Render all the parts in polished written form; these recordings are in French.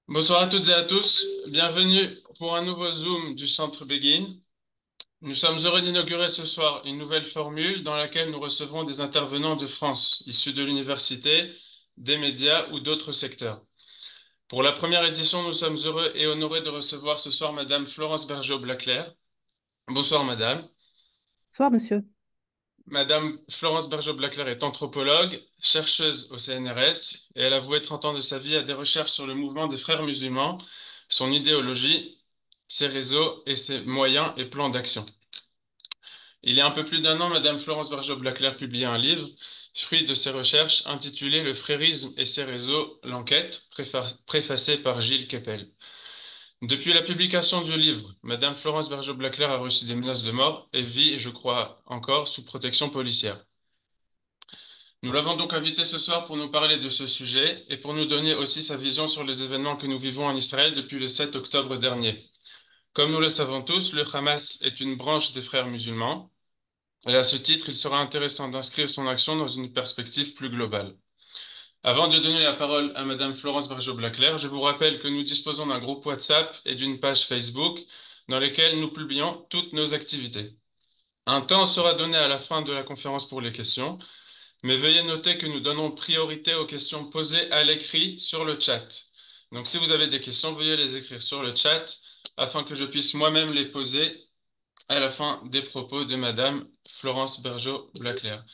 Bonsoir à toutes et à tous, bienvenue pour un nouveau Zoom du Centre Begin. Nous sommes heureux d'inaugurer ce soir une nouvelle formule dans laquelle nous recevons des intervenants de France, issus de l'université, des médias ou d'autres secteurs. Pour la première édition, nous sommes heureux et honorés de recevoir ce soir Madame Florence Bergeau-Blaclair. Bonsoir Madame. Bonsoir, monsieur. Madame Florence Bergeau-Blaclair est anthropologue, chercheuse au CNRS et elle a voué 30 ans de sa vie à des recherches sur le mouvement des frères musulmans, son idéologie, ses réseaux et ses moyens et plans d'action. Il y a un peu plus d'un an, Madame Florence Bergeau-Blaclair publiait un livre, fruit de ses recherches, intitulé Le frérisme et ses réseaux, l'enquête, préfacé par Gilles Kepel. Depuis la publication du livre, Madame Florence Bergeau-Blaclair a reçu des menaces de mort et vit, je crois encore, sous protection policière. Nous l'avons donc invité ce soir pour nous parler de ce sujet et pour nous donner aussi sa vision sur les événements que nous vivons en Israël depuis le 7 octobre dernier. Comme nous le savons tous, le Hamas est une branche des frères musulmans et à ce titre, il sera intéressant d'inscrire son action dans une perspective plus globale. Avant de donner la parole à Madame Florence Bergeau-Blaclair, je vous rappelle que nous disposons d'un groupe WhatsApp et d'une page Facebook dans lesquels nous publions toutes nos activités. Un temps sera donné à la fin de la conférence pour les questions. Mais veuillez noter que nous donnons priorité aux questions posées à l'écrit sur le chat. Donc, si vous avez des questions, veuillez les écrire sur le chat afin que je puisse moi-même les poser à la fin des propos de Madame Florence Bergeau-Blaclair.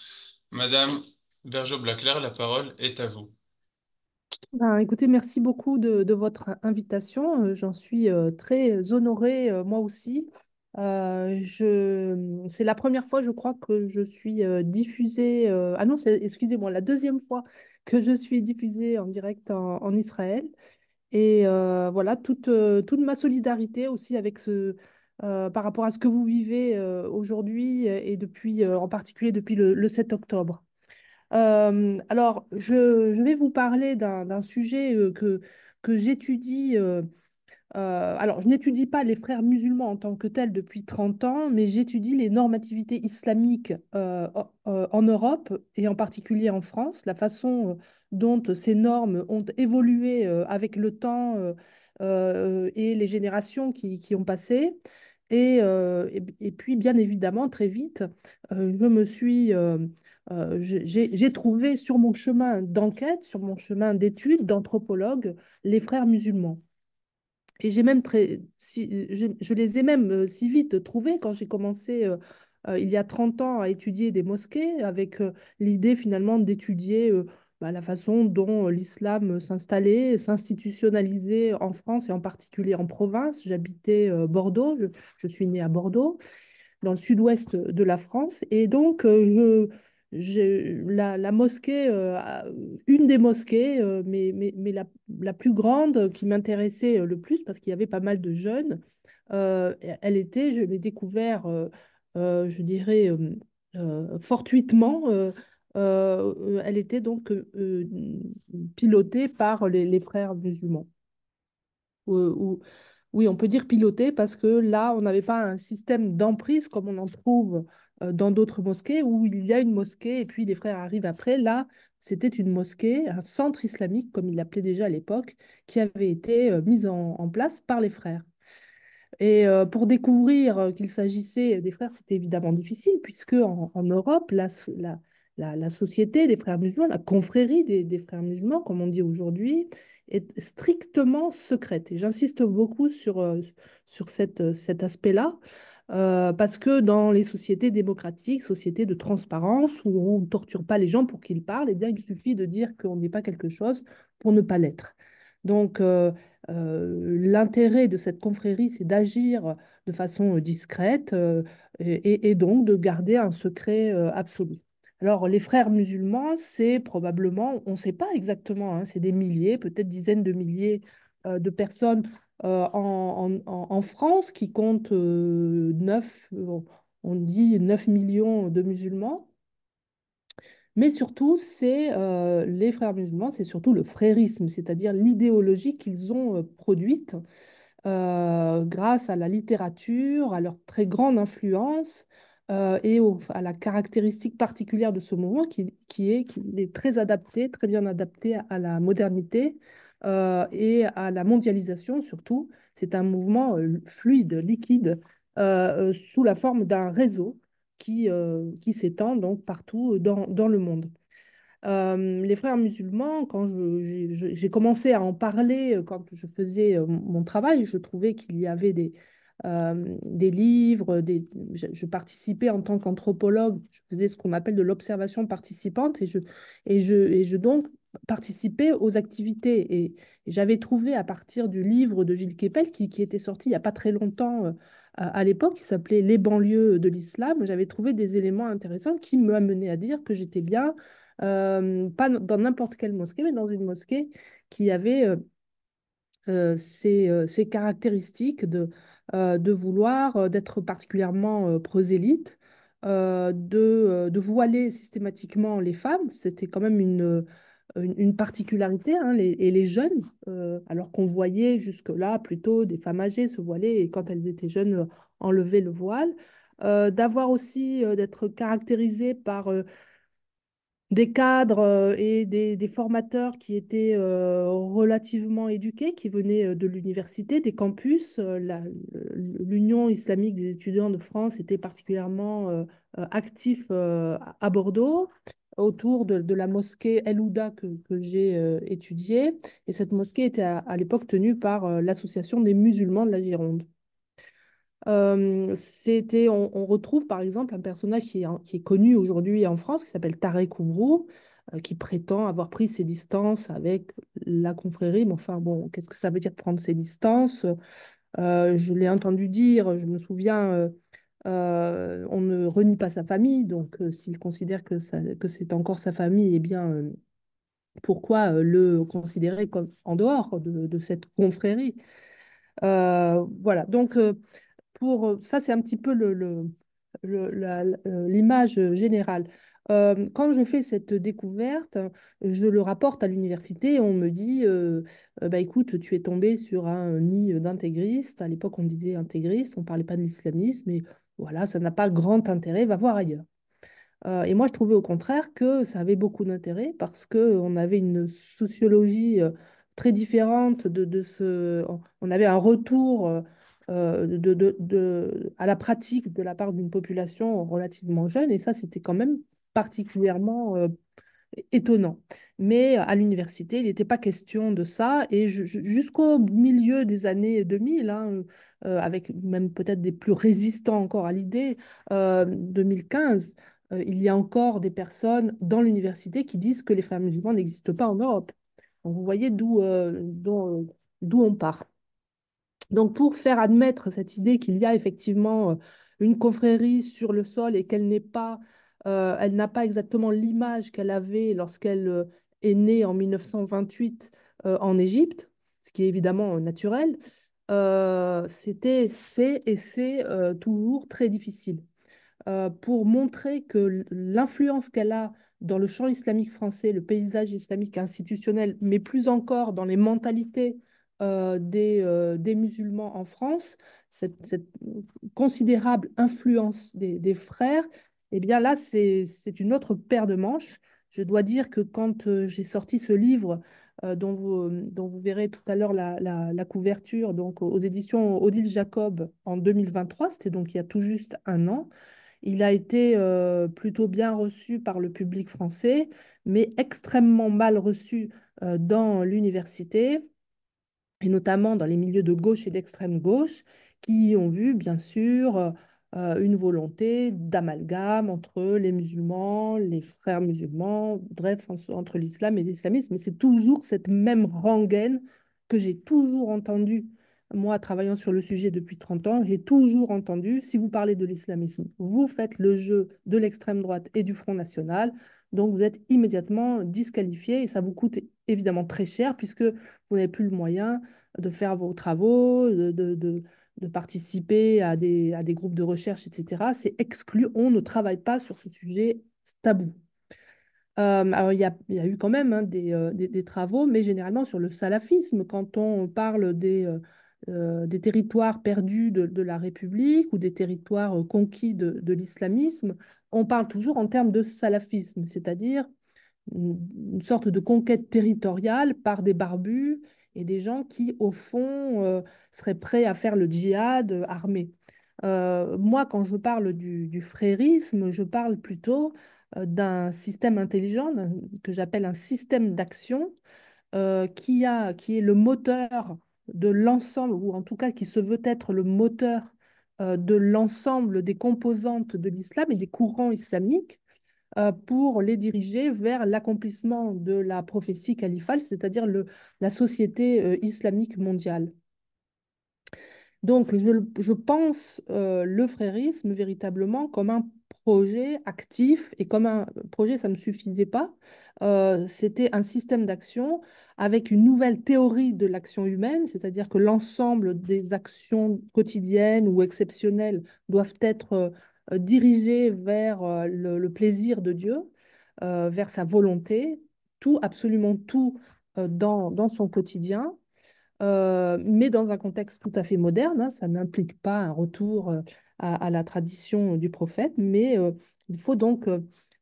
Madame Bergeau-Blaclair, la parole est à vous. Ben, écoutez, merci beaucoup de votre invitation. J'en suis très honorée, moi aussi. C'est la première fois, je crois, que je suis diffusée. Ah non, excusez-moi, la deuxième fois que je suis diffusée en direct en Israël. Et voilà, toute ma solidarité aussi avec par rapport à ce que vous vivez aujourd'hui et depuis, en particulier depuis le 7 octobre. Alors, je vais vous parler d'un sujet que j'étudie. Alors, je n'étudie pas les frères musulmans en tant que tels depuis 30 ans, mais j'étudie les normativités islamiques en Europe et en particulier en France, la façon dont ces normes ont évolué avec le temps et les générations qui ont passé. Et puis, bien évidemment, très vite, je me suis... j'ai trouvé sur mon chemin d'enquête, sur mon chemin d'étude, d'anthropologue, les frères musulmans. Et j'ai même je les ai même si vite trouvés quand j'ai commencé il y a 30 ans à étudier des mosquées avec l'idée finalement d'étudier la façon dont l'islam s'installait, s'institutionnalisait en France et en particulier en province. J'habitais Bordeaux, je suis née à Bordeaux dans le sud-ouest de la France. Et donc, la mosquée, une des mosquées, mais la plus grande qui m'intéressait le plus, parce qu'il y avait pas mal de jeunes, elle était, je l'ai découvert, je dirais, fortuitement. Elle était donc pilotée par les frères musulmans. Oui, on peut dire piloter parce que là, on n'avait pas un système d'emprise comme on en trouve dans d'autres mosquées où il y a une mosquée et puis les frères arrivent après. Là, c'était une mosquée, un centre islamique, comme ils l'appelaient déjà à l'époque, qui avait été mise en place par les frères. Et pour découvrir qu'il s'agissait des frères, c'était évidemment difficile puisque en Europe, la société des frères musulmans, la confrérie des frères musulmans, comme on dit aujourd'hui, est strictement secrète. Et j'insiste beaucoup sur cet aspect-là, parce que dans les sociétés démocratiques, sociétés de transparence, où on ne torture pas les gens pour qu'ils parlent, eh bien, il suffit de dire qu'on n'est pas quelque chose pour ne pas l'être. Donc, l'intérêt de cette confrérie, c'est d'agir de façon discrète et donc de garder un secret absolu. Alors, les frères musulmans, c'est probablement, on ne sait pas exactement, hein, c'est des milliers, peut-être dizaines de milliers de personnes en France qui comptent 9, on dit 9 millions de musulmans. Mais surtout, c'est les frères musulmans, c'est surtout le frérisme, c'est-à-dire l'idéologie qu'ils ont produite grâce à la littérature, à leur très grande influence à la caractéristique particulière de ce mouvement qui est très adapté, très bien adapté à la modernité, et à la mondialisation surtout. C'est un mouvement fluide, liquide, sous la forme d'un réseau qui s'étend donc partout dans le monde. Les frères musulmans, quand j'ai commencé à en parler, quand je faisais mon travail, je trouvais qu'il y avait des livres, je participais en tant qu'anthropologue, je faisais ce qu'on appelle de l'observation participante et je donc participais aux activités. Et j'avais trouvé à partir du livre de Gilles Kepel, qui était sorti il n'y a pas très longtemps à l'époque, qui s'appelait Les banlieues de l'islam, j'avais trouvé des éléments intéressants qui m'amenaient à dire que j'étais bien pas dans n'importe quelle mosquée, mais dans une mosquée qui avait ces caractéristiques de vouloir d'être particulièrement prosélyte, de voiler systématiquement les femmes. C'était quand même une particularité, hein, et les jeunes, alors qu'on voyait jusque-là plutôt des femmes âgées se voiler et quand elles étaient jeunes, enlever le voile. D'avoir aussi, d'être caractérisé par des cadres et des formateurs qui étaient relativement éduqués, qui venaient de l'université, des campus. L'Union islamique des étudiants de France était particulièrement actif à Bordeaux, autour de la mosquée El Ouda que j'ai étudiée. Et cette mosquée était à l'époque tenue par l'Association des musulmans de la Gironde. On retrouve par exemple un personnage qui est connu aujourd'hui en France, qui s'appelle Tarek Oubrou, qui prétend avoir pris ses distances avec la confrérie. Mais enfin, bon, qu'est-ce que ça veut dire prendre ses distances? Je l'ai entendu dire, je me souviens, on ne renie pas sa famille, donc s'il considère que c'est encore sa famille, eh bien, pourquoi le considérer comme en dehors de cette confrérie? Voilà, donc ça, c'est un petit peu l'image générale. Quand je fais cette découverte, je le rapporte à l'université et on me dit, bah, écoute, tu es tombé sur un nid d'intégristes. À l'époque, on disait intégriste, on ne parlait pas de l'islamisme, mais voilà, ça n'a pas grand intérêt, va voir ailleurs. Et moi, je trouvais au contraire que ça avait beaucoup d'intérêt parce qu'on avait une sociologie très différente On avait un retour à la pratique de la part d'une population relativement jeune et ça, c'était quand même particulièrement étonnant. Mais à l'université, il n'était pas question de ça. Et jusqu'au milieu des années 2000, hein, avec même peut-être des plus résistants encore à l'idée, 2015, il y a encore des personnes dans l'université qui disent que les frères musulmans n'existent pas en Europe. Donc vous voyez d'où on part. Donc, pour faire admettre cette idée qu'il y a effectivement une confrérie sur le sol et elle n'a pas exactement l'image qu'elle avait lorsqu'elle est née en 1928 en Égypte, ce qui est évidemment naturel, c'est toujours très difficile pour montrer que l'influence qu'elle a dans le champ islamique français, le paysage islamique institutionnel, mais plus encore dans les mentalités des musulmans en France, cette considérable influence des frères, eh bien là, c'est une autre paire de manches. Je dois dire que quand j'ai sorti ce livre, dont vous verrez tout à l'heure la couverture, donc aux éditions Odile Jacob en 2023, c'était donc il y a tout juste un an, il a été plutôt bien reçu par le public français, mais extrêmement mal reçu dans l'université et notamment dans les milieux de gauche et d'extrême gauche, qui ont vu, bien sûr, une volonté d'amalgame entre les musulmans, les frères musulmans, bref, entre l'islam et l'islamisme. Mais c'est toujours cette même rengaine que j'ai toujours entendue, moi, travaillant sur le sujet depuis 30 ans, j'ai toujours entendu, si vous parlez de l'islamisme, vous faites le jeu de l'extrême droite et du Front National, donc vous êtes immédiatement disqualifié et ça vous coûte évidemment très cher puisque vous n'avez plus le moyen de faire vos travaux, de participer à des groupes de recherche, etc. C'est exclu. On ne travaille pas sur ce sujet tabou. Alors, il y a eu quand même, hein, des travaux, mais généralement sur le salafisme, quand on parle des territoires perdus de la République ou des territoires conquis de l'islamisme, on parle toujours en termes de salafisme, c'est-à-dire une sorte de conquête territoriale par des barbus et des gens qui, au fond, seraient prêts à faire le djihad armé. Moi, quand je parle du frérisme, je parle plutôt d'un système intelligent que j'appelle un système d'action qui est le moteur de l'ensemble, ou en tout cas qui se veut être le moteur de l'ensemble des composantes de l'islam et des courants islamiques pour les diriger vers l'accomplissement de la prophétie califale, c'est-à-dire la société islamique mondiale. Donc, je pense le frérisme véritablement comme un projet actif et comme un projet, ça ne me suffisait pas. C'était un système d'action avec une nouvelle théorie de l'action humaine, c'est-à-dire que l'ensemble des actions quotidiennes ou exceptionnelles doivent être dirigées vers le plaisir de Dieu, vers sa volonté, tout, absolument tout dans son quotidien mais dans un contexte tout à fait moderne, hein, ça n'implique pas un retour à la tradition du prophète, mais il faut donc,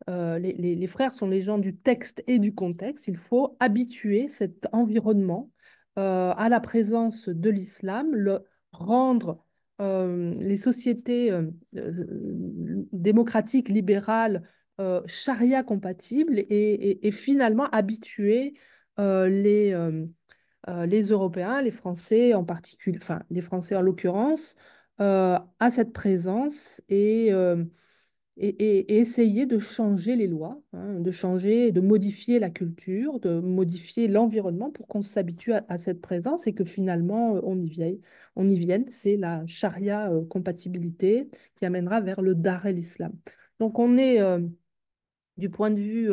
les frères sont les gens du texte et du contexte, il faut habituer cet environnement à la présence de l'islam, le rendre les sociétés démocratiques, libérales, charia compatibles et finalement habituer les Européens, les Français en particulier, enfin les Français en l'occurrence, à cette présence et essayer de changer les lois, hein, de changer, de modifier la culture, de modifier l'environnement pour qu'on s'habitue à cette présence et que finalement on y vienne. C'est la charia compatibilité qui amènera vers le Dar el-Islam. Donc on est du point de vue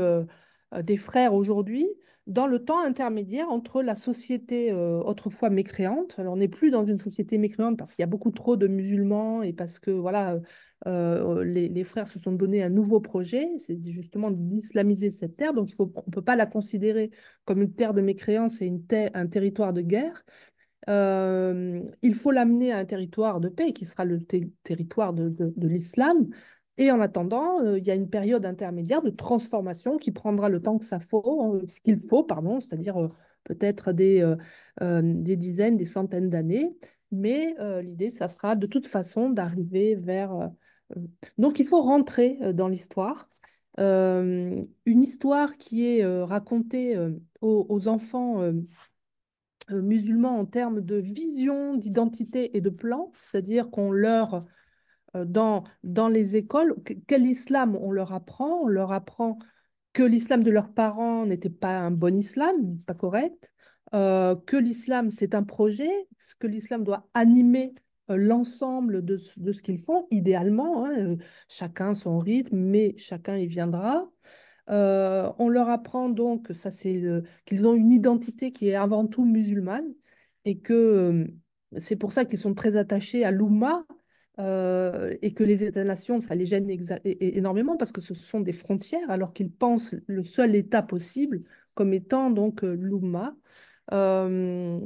des frères aujourd'hui, dans le temps intermédiaire entre la société autrefois mécréante. Alors, on n'est plus dans une société mécréante parce qu'il y a beaucoup trop de musulmans et parce que voilà, les frères se sont donné un nouveau projet, c'est justement d'islamiser cette terre. Donc, on ne peut pas la considérer comme une terre de mécréance et un territoire de guerre. Il faut l'amener à un territoire de paix qui sera le territoire de l'islam. Et en attendant, il y a une période intermédiaire de transformation qui prendra le temps que ça faut, ce qu'il faut, pardon, c'est-à-dire peut-être des dizaines, des centaines d'années. Mais l'idée, ça sera de toute façon d'arriver vers... euh, donc il faut rentrer dans l'histoire. Une histoire qui est racontée aux enfants musulmans en termes de vision, d'identité et de plan, c'est-à-dire qu'on leur, dans les écoles, quel islam on leur apprend? On leur apprend que l'islam de leurs parents n'était pas un bon islam, pas correct, que l'islam c'est un projet, que l'islam doit animer l'ensemble de ce qu'ils font, idéalement, hein, chacun son rythme, mais chacun y viendra. On leur apprend donc, ça c'est qu'ils ont une identité qui est avant tout musulmane et que c'est pour ça qu'ils sont très attachés à l'Oumma et que les États-nations, ça les gêne énormément parce que ce sont des frontières alors qu'ils pensent le seul État possible comme étant donc l'Oumma. Euh,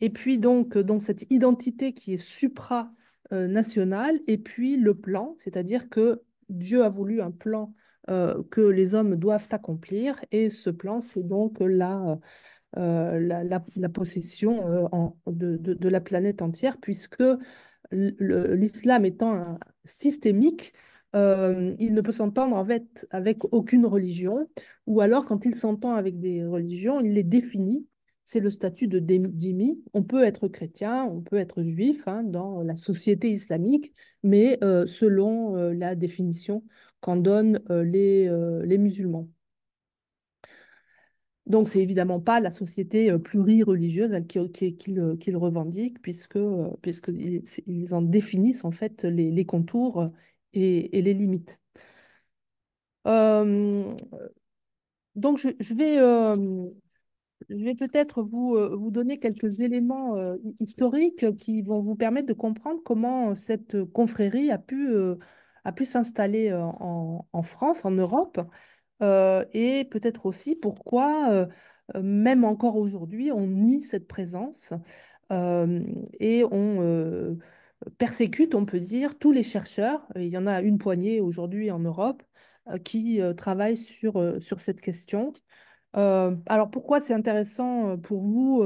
et puis donc cette identité qui est supranationale, et puis le plan, c'est-à-dire que Dieu a voulu un plan que les hommes doivent accomplir, et ce plan, c'est donc la possession de la planète entière, puisque l'islam étant systémique, il ne peut s'entendre en fait avec aucune religion, ou alors quand il s'entend avec des religions, il les définit. C'est le statut de dhimmi. On peut être chrétien, on peut être juif hein, dans la société islamique, mais selon la définition qu'en donnent les musulmans. Donc, c'est évidemment pas la société plurireligieuse qu'ils revendiquent, puisqu'ils en définissent en fait les contours et les limites. Euh, donc, je vais peut-être vous donner quelques éléments historiques qui vont vous permettre de comprendre comment cette confrérie a pu s'installer en France, en Europe, et peut-être aussi pourquoi, même encore aujourd'hui, on nie cette présence euh, et on persécute, on peut dire, tous les chercheurs. Il y en a une poignée aujourd'hui en Europe qui travaillent sur cette question. Alors pourquoi c'est intéressant pour vous,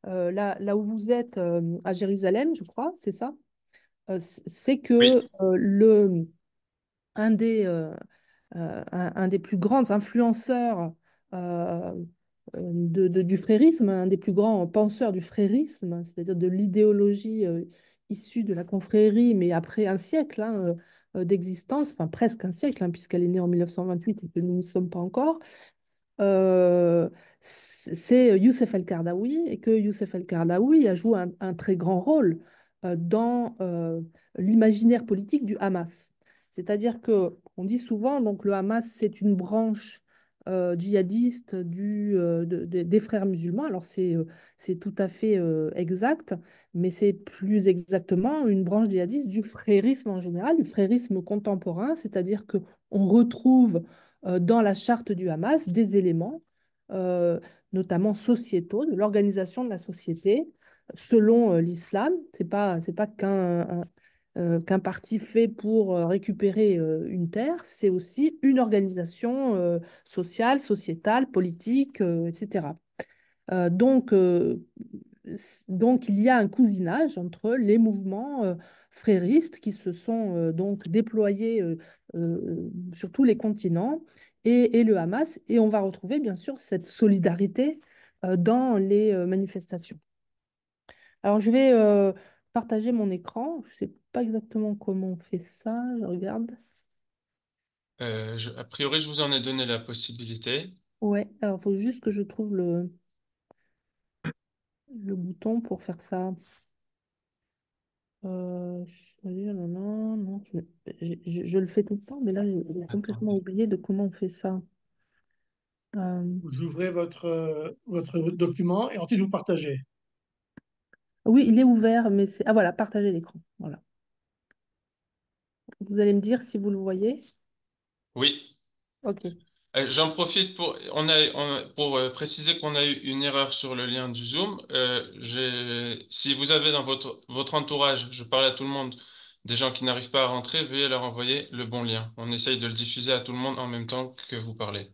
là où vous êtes, à Jérusalem, je crois, c'est ça? C'est Oui, que un des, un des plus grands influenceurs euh, du frérisme, un des plus grands penseurs du frérisme, c'est-à-dire de l'idéologie issue de la confrérie, mais après un siècle d'existence, enfin presque un siècle, hein, puisqu'elle est née en 1928 et que nous n'y sommes pas encore. euh, c'est Youssef El-Qaradawi, et que Youssef El-Qaradawi a joué un très grand rôle dans l'imaginaire politique du Hamas. C'est-à-dire que on dit souvent donc le Hamas c'est une branche djihadiste des frères musulmans. Alors c'est tout à fait exact, mais c'est plus exactement une branche djihadiste du frérisme en général, du frérisme contemporain, c'est-à-dire que on retrouve dans la charte du Hamas des éléments, euh, notamment sociétaux, de l'organisation de la société selon l'islam. C'est pas qu'un parti fait pour récupérer une terre, c'est aussi une organisation sociale, sociétale, politique, etc. Donc, il y a un cousinage entre les mouvements fréristes qui se sont donc déployés sur tous les continents et le Hamas. Et on va retrouver bien sûr cette solidarité dans les manifestations. Alors, je vais partager mon écran. Je ne sais pas exactement comment on fait ça. Je regarde. a priori, je vous en ai donné la possibilité. Ouais, alors il faut juste que je trouve le bouton pour faire ça. Choisir, non, non, non, je le fais tout le temps, mais là, j'ai complètement Attendez. oublié de comment on fait ça. Euh, Vous ouvrez votre document et ensuite vous partagez. oui, il est ouvert, mais c'est... Ah voilà, partager l'écran. Voilà. Vous allez me dire si vous le voyez. Oui. Ok. J'en profite pour préciser qu'on a eu une erreur sur le lien du Zoom. Si vous avez dans votre entourage, je parle à tout le monde, des gens qui n'arrivent pas à rentrer, veuillez leur envoyer le bon lien. On essaye de le diffuser à tout le monde en même temps que vous parlez.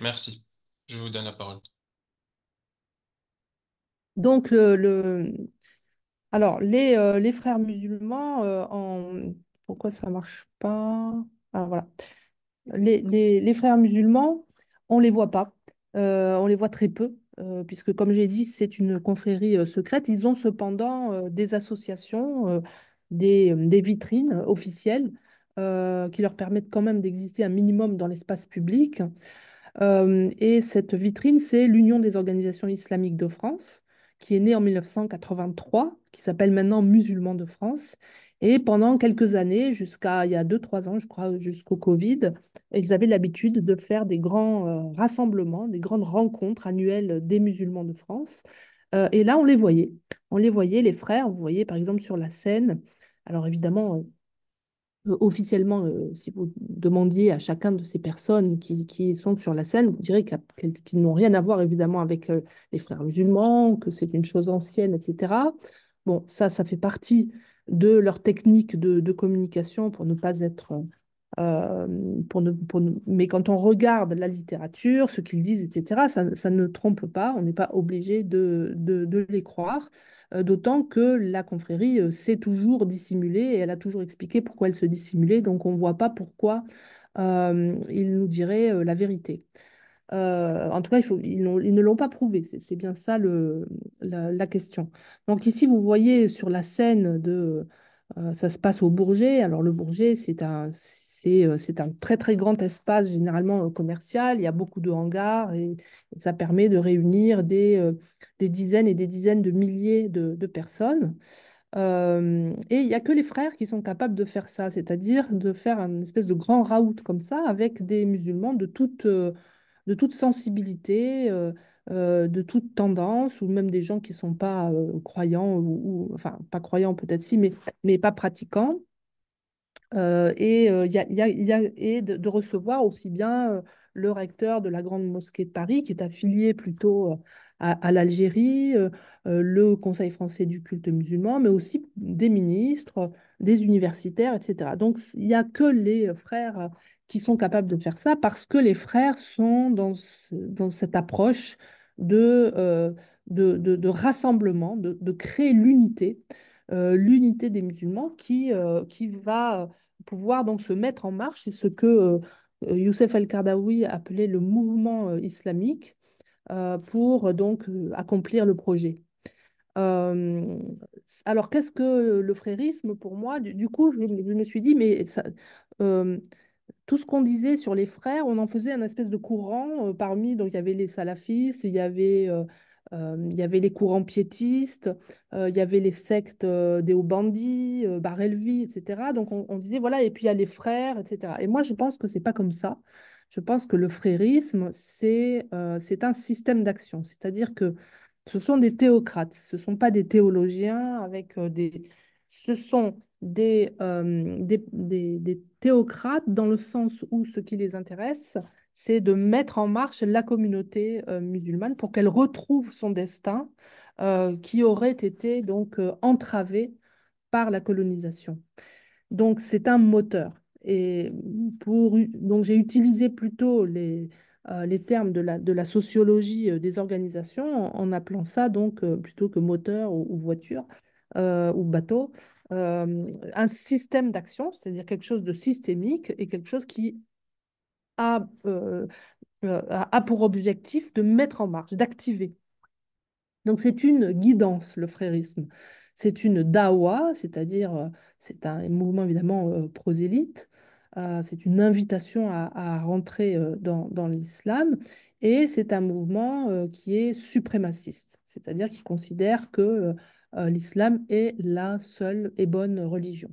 Merci. Je vous donne la parole. Donc, alors, les frères musulmans, pourquoi ça marche pas? Ah, voilà. Les frères musulmans, on les voit pas. On les voit très peu, puisque comme j'ai dit, c'est une confrérie secrète. Ils ont cependant des associations, des vitrines officielles qui leur permettent quand même d'exister un minimum dans l'espace public. Et cette vitrine, c'est l'Union des organisations islamiques de France, qui est née en 1983, qui s'appelle maintenant Musulmans de France. Et pendant quelques années, jusqu'à il y a 2, 3 ans, je crois, jusqu'au Covid, ils avaient l'habitude de faire des grands rassemblements, des grandes rencontres annuelles des musulmans de France. Et là, on les voyait. On les voyait, les frères, vous voyez par exemple sur la scène. Alors évidemment, officiellement, si vous demandiez à chacun de ces personnes qui sont sur la scène, vous direz qu'ils n'ont rien à voir évidemment avec les frères musulmans, que c'est une chose ancienne, etc. Bon, ça fait partie de leur technique de communication pour ne pas être... Mais quand on regarde la littérature, ce qu'ils disent, etc., ça ne trompe pas, on n'est pas obligé de les croire. D'autant que la confrérie s'est toujours dissimulée et elle a toujours expliqué pourquoi elle se dissimulait, donc on ne voit pas pourquoi il nous dirait la vérité. En tout cas, ils ne l'ont pas prouvé, c'est bien ça la question. Donc ici, vous voyez sur la scène ça se passe au Bourget. Alors le Bourget, c'est un très très grand espace généralement commercial, il y a beaucoup de hangars et ça permet de réunir des dizaines et des dizaines de milliers de personnes. Et il n'y a que les frères qui sont capables de faire ça, c'est-à-dire de faire une espèce de grand raout comme ça avec des musulmans de toute sensibilité, de toute tendance, ou même des gens qui ne sont pas croyants, enfin pas croyants peut-être si, mais pas pratiquants. Et de recevoir aussi bien le recteur de la Grande Mosquée de Paris, qui est affilié plutôt à l'Algérie, le Conseil français du culte musulman, mais aussi des ministres, des universitaires, etc. Donc, il n'y a que les frères qui sont capables de faire ça parce que les frères sont dans cette approche de, de rassemblement, de créer l'unité des musulmans qui va pouvoir donc se mettre en marche. C'est ce que Youssef El-Qaradawi appelait le mouvement islamique pour donc accomplir le projet. Euh, alors, qu'est-ce que le frérisme pour moi? Du coup, je me suis dit, mais euh, tout ce qu'on disait sur les frères, on en faisait un espèce de courant parmi, donc il y avait les salafistes, il y avait les courants piétistes, il y avait les sectes des Hauts-bandits, Barelvi, etc. Donc on disait, voilà, et puis il y a les frères, etc. Et moi, je pense que c'est pas comme ça. Je pense que le frérisme, c'est un système d'action, c'est-à-dire que ce sont des théocrates, ce ne sont pas des théologiens avec des... Ce sont des théocrates dans le sens où ce qui les intéresse, c'est de mettre en marche la communauté musulmane pour qu'elle retrouve son destin qui aurait été donc entravé par la colonisation. Donc, c'est un moteur. Et donc, j'ai utilisé plutôt les termes de la sociologie des organisations en appelant ça, donc, plutôt que moteur ou voiture ou bateau, un système d'action, c'est-à-dire quelque chose de systémique et quelque chose qui a, a pour objectif de mettre en marche, d'activer. Donc c'est une guidance, le frérisme. C'est une dawa, c'est-à-dire c'est un mouvement évidemment prosélyte. C'est une invitation à rentrer dans l'islam et c'est un mouvement qui est suprémaciste, c'est-à-dire qui considère que l'islam est la seule et bonne religion.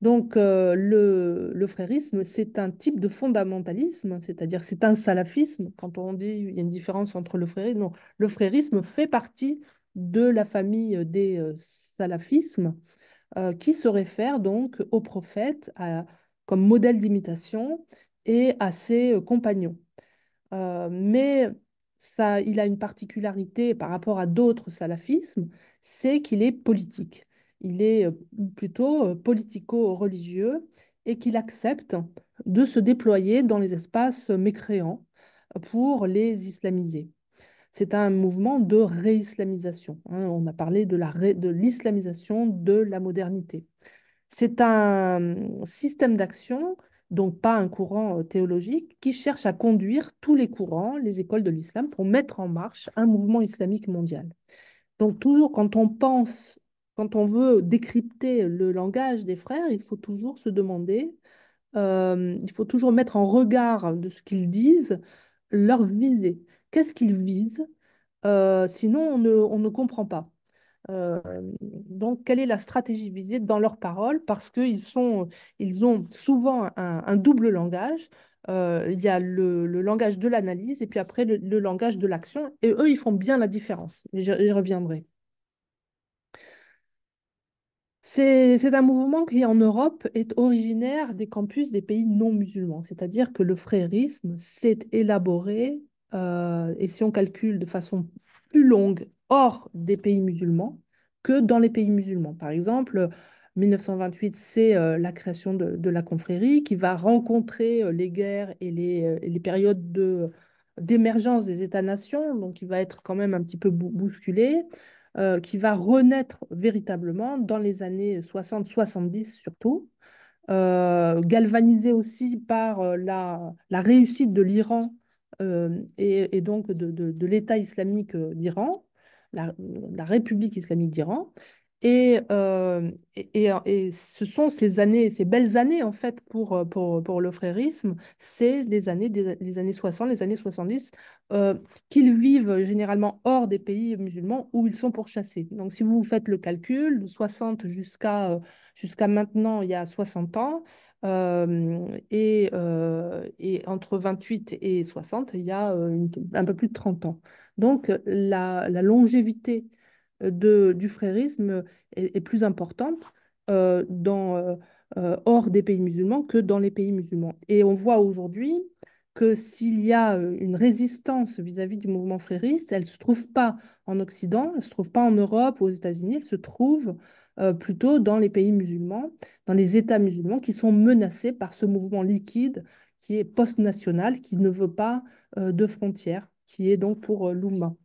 Donc, le frérisme, c'est un type de fondamentalisme, c'est-à-dire c'est un salafisme. Quand on dit il y a une différence entre le frérisme, non, le frérisme fait partie de la famille des salafismes qui se réfère donc au prophète comme modèle d'imitation et à ses compagnons. Mais ça, il a une particularité par rapport à d'autres salafismes, c'est qu'il est politique. Il est plutôt politico-religieux et qu'il accepte de se déployer dans les espaces mécréants pour les islamiser. C'est un mouvement de réislamisation, hein. On a parlé de l'islamisation de la modernité. C'est un système d'action, donc pas un courant théologique, qui cherche à conduire tous les courants, les écoles de l'islam, pour mettre en marche un mouvement islamique mondial. Donc toujours quand on pense, quand on veut décrypter le langage des frères, il faut toujours se demander, il faut toujours mettre en regard de ce qu'ils disent leur visée. Qu'est-ce qu'ils visent? Sinon, on ne comprend pas. Euh, donc, quelle est la stratégie visée dans leurs paroles? Parce ils ont souvent un double langage. Il y a le langage de l'analyse et puis après le langage de l'action. Et eux, ils font bien la différence. Et j'y reviendrai. C'est un mouvement qui, en Europe, est originaire des campus des pays non musulmans. C'est-à-dire que le frérisme s'est élaboré, et si on calcule de façon plus longue, hors des pays musulmans que dans les pays musulmans. Par exemple, 1928, c'est la création de la confrérie qui va rencontrer les guerres et les périodes d'émergence des États-nations, donc qui va être quand même un petit peu bousculé qui va renaître véritablement dans les années 60-70 surtout, galvanisé aussi par la réussite de l'Iran et donc de l'État islamique d'Iran, la République islamique d'Iran. Et ce sont ces années, ces belles années en fait pour le frérisme, c'est les années 60, les années 70, euh, qu'ils vivent généralement hors des pays musulmans où ils sont pourchassés. Donc si vous faites le calcul, de 60 jusqu'à maintenant, il y a 60 ans, et entre 28 et 60, il y a un peu plus de 30 ans. Donc la longévité du frérisme est plus importante hors des pays musulmans que dans les pays musulmans. Et on voit aujourd'hui que s'il y a une résistance vis-à-vis du mouvement frériste, elle ne se trouve pas en Occident, elle ne se trouve pas en Europe ou aux États-Unis, elle se trouve plutôt dans les pays musulmans, dans les États musulmans qui sont menacés par ce mouvement liquide qui est post-national, qui ne veut pas de frontières, qui est donc pour l'Oumma.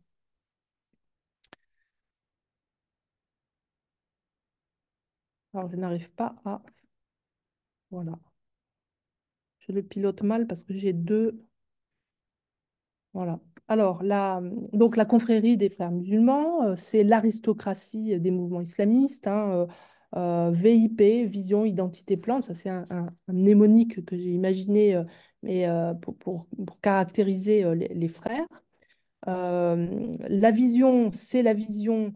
Alors, je n'arrive pas à... Voilà. Je le pilote mal parce que j'ai deux... Voilà. Alors, donc la confrérie des frères musulmans, c'est l'aristocratie des mouvements islamistes, hein, VIP, Vision, Identité, Plante. Ça, c'est un mnémonique que j'ai imaginé mais, pour caractériser les frères. La vision, c'est la vision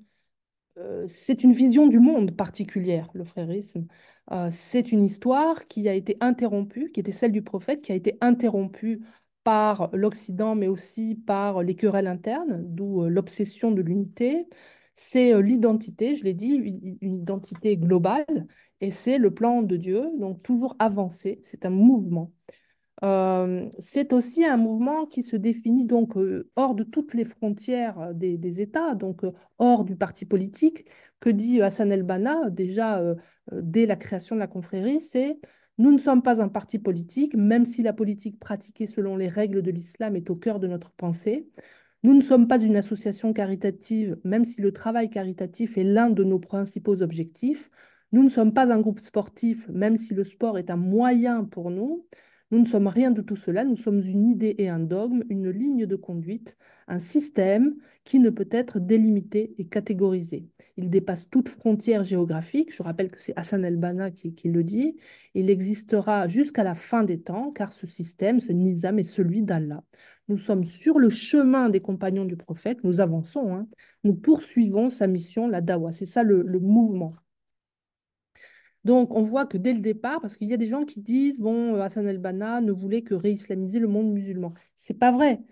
c'est une vision du monde particulière, le frérisme. C'est une histoire qui a été interrompue, qui était celle du prophète, qui a été interrompue par l'Occident, mais aussi par les querelles internes, d'où l'obsession de l'unité. C'est l'identité, je l'ai dit, une identité globale, et c'est le plan de Dieu, donc toujours avancé, c'est un mouvement. C'est aussi un mouvement qui se définit donc hors de toutes les frontières des États, donc hors du parti politique. Que dit Hassan el-Banna déjà dès la création de la confrérie, c'est nous ne sommes pas un parti politique, même si la politique pratiquée selon les règles de l'islam est au cœur de notre pensée. Nous ne sommes pas une association caritative, même si le travail caritatif est l'un de nos principaux objectifs. Nous ne sommes pas un groupe sportif, même si le sport est un moyen pour nous. Nous ne sommes rien de tout cela. Nous sommes une idée et un dogme, une ligne de conduite, un système qui ne peut être délimité et catégorisé. Il dépasse toute frontière géographique. Je rappelle que c'est Hassan el-Banna qui le dit. Il existera jusqu'à la fin des temps, car ce système, ce nizam, est celui d'Allah. Nous sommes sur le chemin des compagnons du prophète, nous avançons, hein. Nous poursuivons sa mission, la dawa. C'est ça le mouvement. Donc, on voit que dès le départ, parce qu'il y a des gens qui disent, bon, Hassan el-Banna ne voulait que réislamiser le monde musulman. C'est pas vrai.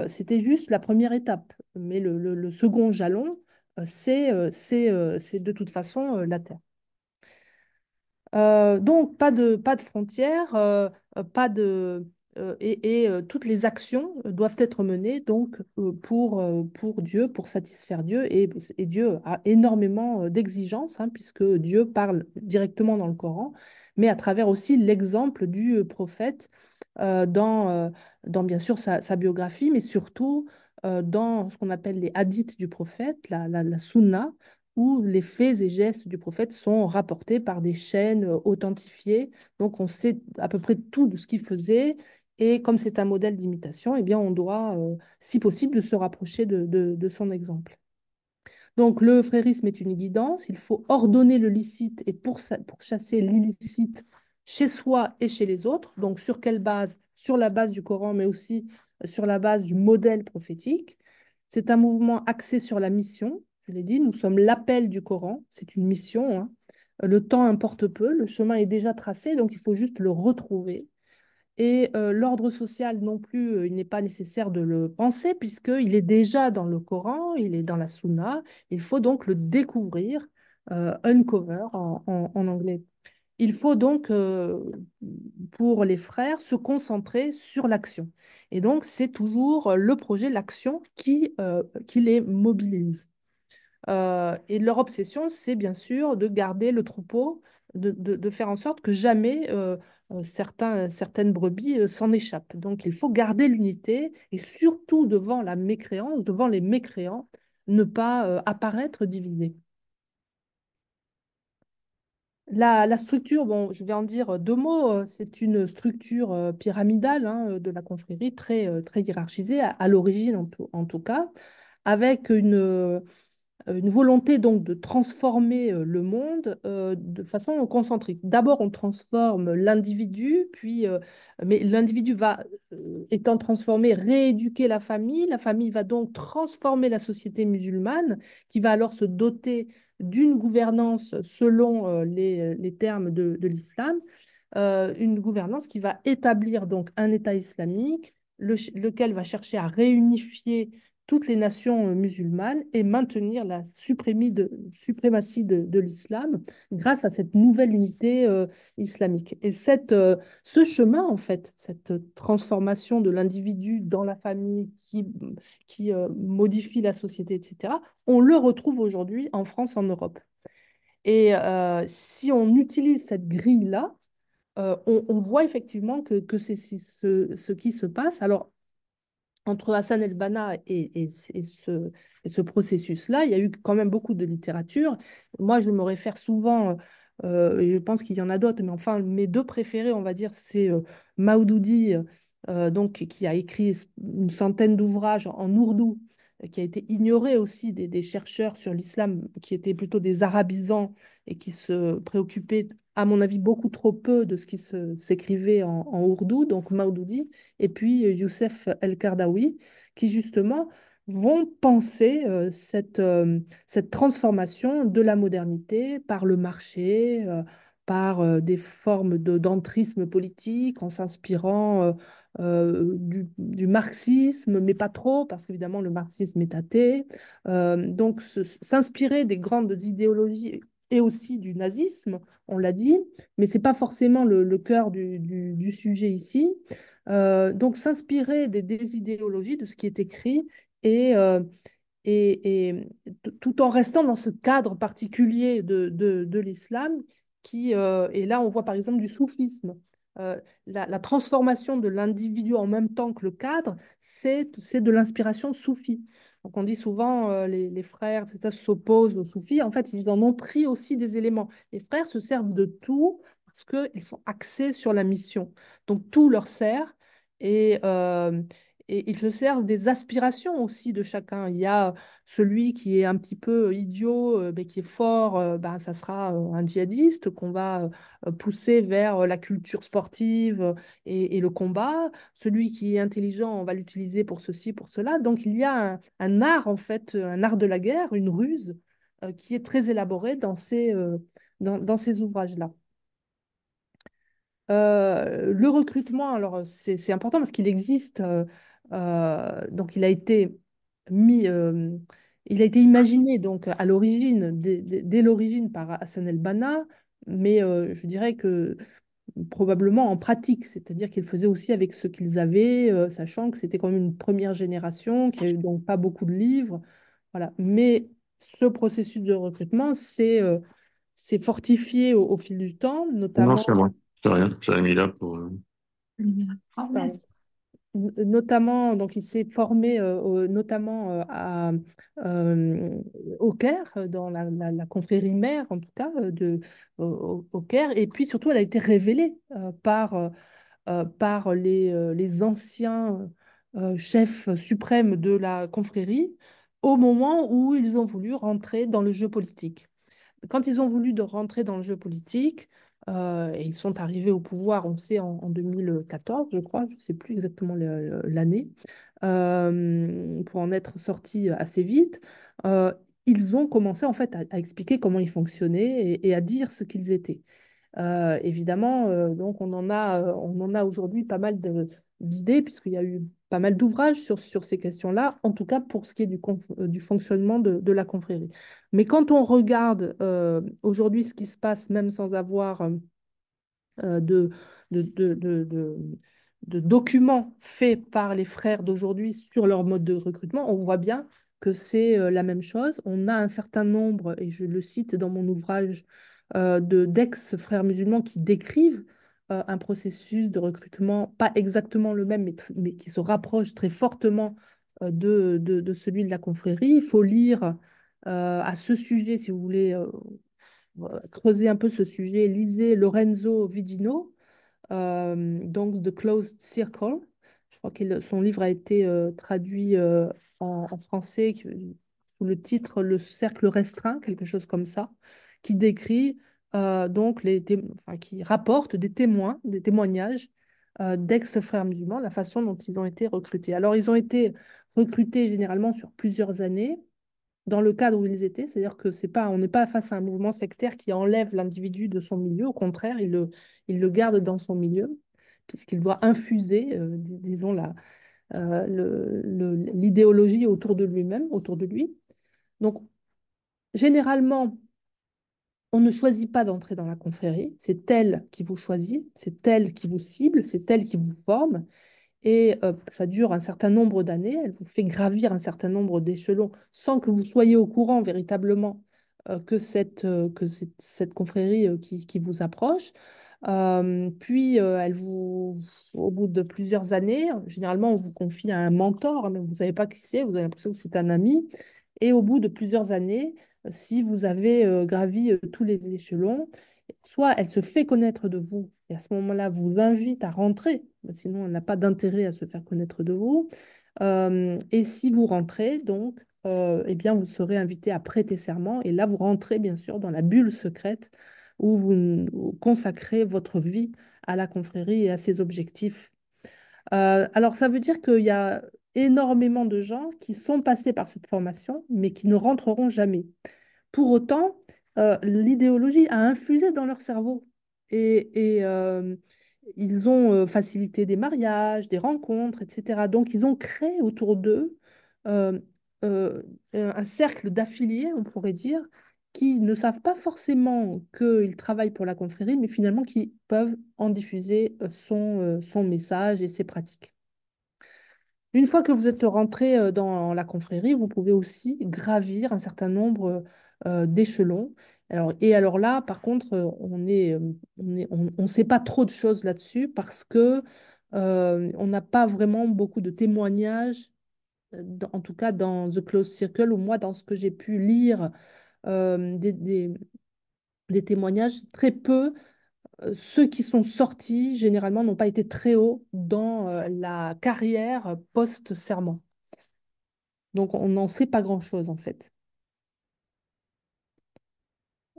C'était juste la première étape. Mais le second jalon, c'est de toute façon la terre. Donc, pas de frontières, pas de, toutes les actions doivent être menées donc, pour Dieu, pour satisfaire Dieu. Et Dieu a énormément d'exigences, hein, puisque Dieu parle directement dans le Coran, mais à travers aussi l'exemple du prophète dans bien sûr sa biographie, mais surtout dans ce qu'on appelle les hadiths du prophète, la sunna où les faits et gestes du prophète sont rapportés par des chaînes authentifiées. Donc, on sait à peu près tout de ce qu'il faisait. Et comme c'est un modèle d'imitation, eh bien, on doit, si possible, de se rapprocher de son exemple. Donc, le frérisme est une guidance. Il faut ordonner le licite et pour chasser l'illicite chez soi et chez les autres. Donc, sur quelle base? Sur la base du Coran, mais aussi sur la base du modèle prophétique. C'est un mouvement axé sur la mission. Je l'ai dit, nous sommes l'appel du Coran. C'est une mission, hein. Le temps importe peu. Le chemin est déjà tracé, donc il faut juste le retrouver. Et l'ordre social non plus, il n'est pas nécessaire de le penser puisqu'il est déjà dans le Coran, il est dans la Sunna. Il faut donc le découvrir, uncover en anglais. Il faut donc, pour les frères, se concentrer sur l'action. Et donc, c'est toujours le projet, l'action qui les mobilise. Et leur obsession, c'est bien sûr de garder le troupeau, de faire en sorte que jamais certaines brebis s'en échappent. Donc il faut garder l'unité et surtout devant la mécréance, devant les mécréants, ne pas apparaître divisé. La structure, bon, je vais en dire deux mots. C'est une structure pyramidale, hein, de la confrérie, très hiérarchisée, à l'origine en tout cas, avec une volonté donc de transformer le monde de façon concentrique. D'abord, on transforme l'individu, mais l'individu va, étant transformé, rééduquer la famille va donc transformer la société musulmane, qui va alors se doter d'une gouvernance selon les termes de l'islam, une gouvernance qui va établir donc un État islamique, lequel va chercher à réunifier toutes les nations musulmanes et maintenir la suprématie de l'islam grâce à cette nouvelle unité islamique. Et ce chemin, en fait, cette transformation de l'individu dans la famille qui modifie la société, etc., on le retrouve aujourd'hui en France, en Europe. Et si on utilise cette grille-là, on voit effectivement que c'est ce qui se passe. Alors, entre Hassan el-Banna et ce processus-là, il y a eu quand même beaucoup de littérature. Moi, je me réfère souvent, et je pense qu'il y en a d'autres, mais enfin, mes deux préférés, on va dire, c'est Maoudoudi, donc, qui a écrit une centaine d'ouvrages en ourdou, qui a été ignoré aussi des chercheurs sur l'islam, qui étaient plutôt des arabisants et qui se préoccupaient, à mon avis, beaucoup trop peu de ce qui s'écrivait en ourdou, donc Maoudoudi et puis Youssef El-Kardaoui, qui justement vont penser cette transformation de la modernité par le marché, par des formes d'entrisme politique, en s'inspirant du marxisme, mais pas trop, parce qu'évidemment le marxisme est athée. Donc s'inspirer des grandes idéologies et aussi du nazisme, on l'a dit, mais ce n'est pas forcément le cœur du sujet ici. Donc s'inspirer des idéologies, de ce qui est écrit, et, euh, et tout en restant dans ce cadre particulier de l'islam, et là on voit par exemple du soufisme. La transformation de l'individu en même temps que le cadre, c'est de l'inspiration soufie. Donc on dit souvent les frères, etc., s'opposent aux soufis. En fait, ils en ont pris aussi des éléments. Les frères se servent de tout parce qu'ils sont axés sur la mission. Donc tout leur sert et, euh, et ils se servent des aspirations aussi de chacun. Il y a celui qui est un petit peu idiot, mais qui est fort, ben, ça sera un djihadiste qu'on va pousser vers la culture sportive et le combat. Celui qui est intelligent, on va l'utiliser pour ceci, pour cela. Donc il y a un art, en fait, un art de la guerre, une ruse, qui est très élaborée dans ces ouvrages-là. Le recrutement, alors c'est important parce qu'il existe, donc il a été imaginé donc à l'origine, dès l'origine par Hassan el-Banna, mais je dirais que probablement en pratique, c'est-à-dire qu'ils faisaient aussi avec ce qu'ils avaient, sachant que c'était quand même une première génération, qui a eu donc pas beaucoup de livres, voilà. Mais ce processus de recrutement s'est fortifié au fil du temps, Non, notamment. c'est moi. C'est rien. J'avais mis là pour. Pardon. Notamment, donc il s'est formé notamment euh, au Caire, dans la confrérie mère en tout cas, au Caire, et puis surtout elle a été révélée par les anciens chefs suprêmes de la confrérie au moment où ils ont voulu rentrer dans le jeu politique. Quand ils ont voulu rentrer dans le jeu politique, et ils sont arrivés au pouvoir, on sait, en 2014, je crois, je ne sais plus exactement l'année, pour en être sortis assez vite, euh, ils ont commencé en fait à expliquer comment ils fonctionnaient et à dire ce qu'ils étaient. Évidemment, donc on en a aujourd'hui pas mal d'idées, puisqu'il y a eu pas mal d'ouvrages sur ces questions-là, en tout cas pour ce qui est du fonctionnement de la confrérie. Mais quand on regarde aujourd'hui ce qui se passe, même sans avoir euh, de, de, de, de, de- de documents faits par les frères d'aujourd'hui sur leur mode de recrutement, on voit bien que c'est la même chose. On a un certain nombre, et je le cite dans mon ouvrage, d'ex-frères musulmans qui décrivent un processus de recrutement, pas exactement le même, mais qui se rapproche très fortement de celui de la confrérie. Il faut lire à ce sujet, si vous voulez creuser un peu ce sujet, lisez Lorenzo Vigino, donc The Closed Circle. Je crois que son livre a été traduit en français sous le titre Le Cercle Restreint, quelque chose comme ça, qui décrit donc enfin, qui rapporte des témoins, des témoignages d'ex-frères musulmans, la façon dont ils ont été recrutés. Alors, ils ont été recrutés généralement sur plusieurs années dans le cadre où ils étaient, c'est-à-dire que c'est pas, on n'est pas face à un mouvement sectaire qui enlève l'individu de son milieu, au contraire, il le garde dans son milieu, puisqu'il doit infuser, disons, l'idéologie autour de lui-même, autour de lui. Donc, généralement, on ne choisit pas d'entrer dans la confrérie, c'est elle qui vous choisit, c'est elle qui vous cible, c'est elle qui vous forme, et ça dure un certain nombre d'années, elle vous fait gravir un certain nombre d'échelons sans que vous soyez au courant véritablement que cette confrérie qui vous approche. Puis, au bout de plusieurs années, généralement, on vous confie à un mentor, hein, mais vous ne savez pas qui c'est, vous avez l'impression que c'est un ami. Et au bout de plusieurs années, si vous avez gravi tous les échelons, soit elle se fait connaître de vous, et à ce moment-là, vous invite à rentrer, sinon elle n'a pas d'intérêt à se faire connaître de vous. Et si vous rentrez, donc, eh bien, vous serez invité à prêter serment, et là, vous rentrez, bien sûr, dans la bulle secrète où vous consacrez votre vie à la confrérie et à ses objectifs. Alors, ça veut dire qu'il y a énormément de gens qui sont passés par cette formation, mais qui ne rentreront jamais. Pour autant, l'idéologie a infusé dans leur cerveau et ils ont facilité des mariages, des rencontres, etc. Donc, ils ont créé autour d'eux euh, euh, un cercle d'affiliés, on pourrait dire, qui ne savent pas forcément qu'ils travaillent pour la confrérie, mais finalement qui peuvent en diffuser son message et ses pratiques. Une fois que vous êtes rentré dans la confrérie, vous pouvez aussi gravir un certain nombre d'échelons. Alors là, par contre, on sait pas trop de choses là-dessus parce que on n'a pas vraiment beaucoup de témoignages, en tout cas dans The Closed Circle, ou moi, dans ce que j'ai pu lire, des témoignages, très peu. Ceux qui sont sortis, généralement, n'ont pas été très hauts dans la carrière post-serment. Donc, on n'en sait pas grand-chose, en fait.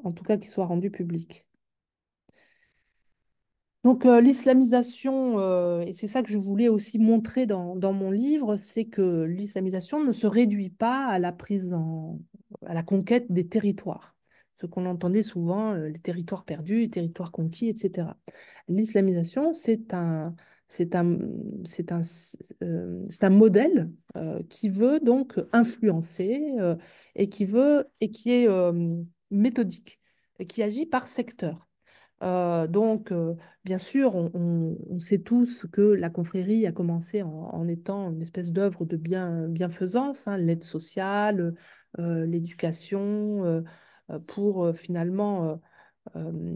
En tout cas, qui soit rendu public. Donc, l'islamisation, et c'est ça que je voulais aussi montrer dans mon livre, c'est que l'islamisation ne se réduit pas à à la conquête des territoires. Ce qu'on entendait souvent, les territoires perdus, les territoires conquis, etc. L'islamisation, c'est un, c'est un modèle qui veut donc influencer et qui est méthodique, et qui agit par secteur. Donc, bien sûr, on sait tous que la confrérie a commencé en étant une espèce d'œuvre de bienfaisance, hein, l'aide sociale, l'éducation, pour finalement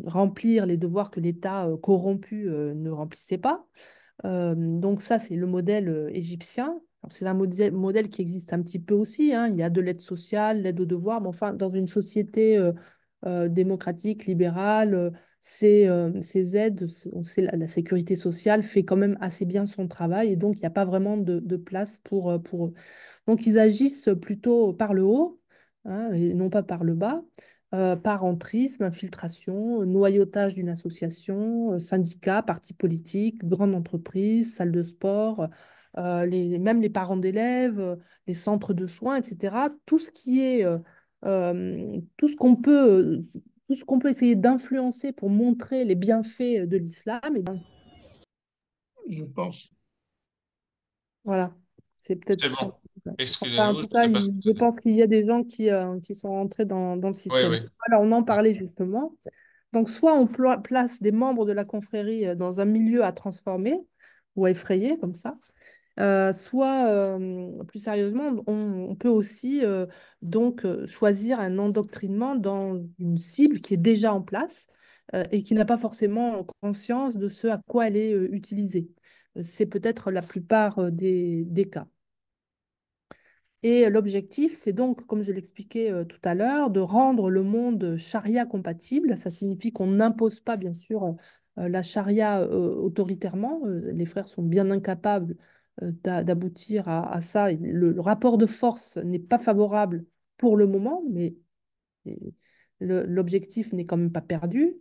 remplir les devoirs que l'État corrompu ne remplissait pas. Donc ça, c'est le modèle égyptien. Alors, c'est un modèle qui existe un petit peu aussi, hein. Il y a de l'aide sociale, l'aide aux devoirs, mais enfin, dans une société démocratique, libérale, ces aides, la sécurité sociale fait quand même assez bien son travail et donc il n'y a pas vraiment de place pour eux. Donc ils agissent plutôt par le haut, hein, et non pas par le bas, par entrisme, infiltration, noyautage d'une association, syndicat, parti politique, grande entreprise, salle de sport, même les parents d'élèves, les centres de soins, etc. Tout ce qui est, tout ce qu'on peut, tout ce qu'on peut essayer d'influencer pour montrer les bienfaits de l'islam, eh ben, je pense. voilà, c'est peut-être C'est ça. bon. Enfin, en Excusez-nous, tout je ne cas, sais pas. je pense qu'il y a des gens qui sont entrés dans le Oui, système. oui. Voilà, on en parlait justement. Donc, soit on place des membres de la confrérie dans un milieu à transformer ou à effrayer, comme ça, soit, plus sérieusement, on peut aussi choisir un endoctrinement dans une cible qui est déjà en place et qui n'a pas forcément conscience de ce à quoi elle est utilisée. C'est peut-être la plupart des cas. Et l'objectif, c'est donc, comme je l'expliquais tout à l'heure, de rendre le monde charia compatible. Ça signifie qu'on n'impose pas, bien sûr, la charia autoritairement. Les frères sont bien incapables d'aboutir à ça. Et le rapport de force n'est pas favorable pour le moment, mais l'objectif n'est quand même pas perdu.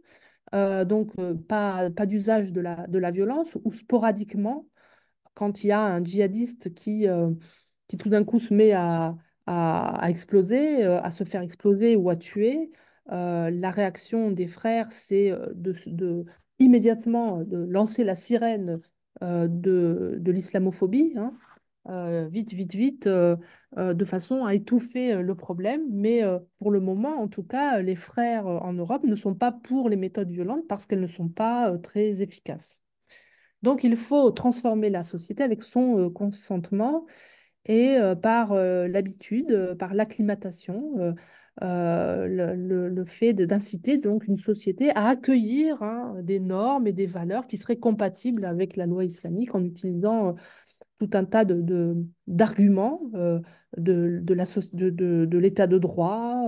Pas d'usage de la violence ou sporadiquement quand il y a un djihadiste qui tout d'un coup se met à exploser, à se faire exploser ou à tuer, la réaction des frères, c'est immédiatement de lancer la sirène de l'islamophobie, hein, vite, vite, vite, de façon à étouffer le problème. Mais pour le moment, en tout cas, les frères en Europe ne sont pas pour les méthodes violentes parce qu'elles ne sont pas très efficaces. Donc, il faut transformer la société avec son consentement et par l'habitude, par l'acclimatation. le fait d'inciter donc une société à accueillir hein, des normes et des valeurs qui seraient compatibles avec la loi islamique en utilisant tout un tas d'arguments de l'état de droit,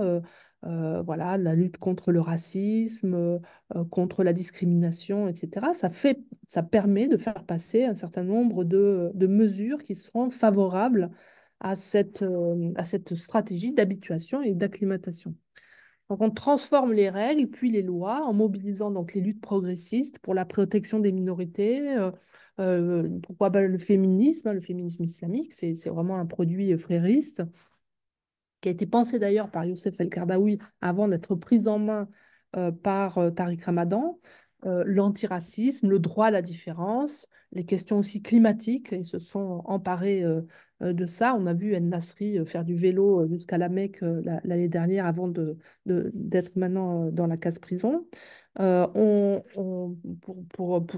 voilà, la lutte contre le racisme, contre la discrimination, etc. Ça permet de faire passer un certain nombre de mesures qui seront favorables à cette stratégie d'habituation et d'acclimatation. Donc, on transforme les règles, puis les lois, en mobilisant donc les luttes progressistes pour la protection des minorités. Pourquoi pas le féminisme islamique, c'est vraiment un produit frériste qui a été pensé d'ailleurs par Youssef El-Kardaoui avant d'être prise en main par Tariq Ramadan, l'antiracisme, le droit à la différence, les questions aussi climatiques, ils se sont emparés de ça. On a vu El Nasri faire du vélo jusqu'à la Mecque l'année dernière avant d'être maintenant dans la case prison. Pour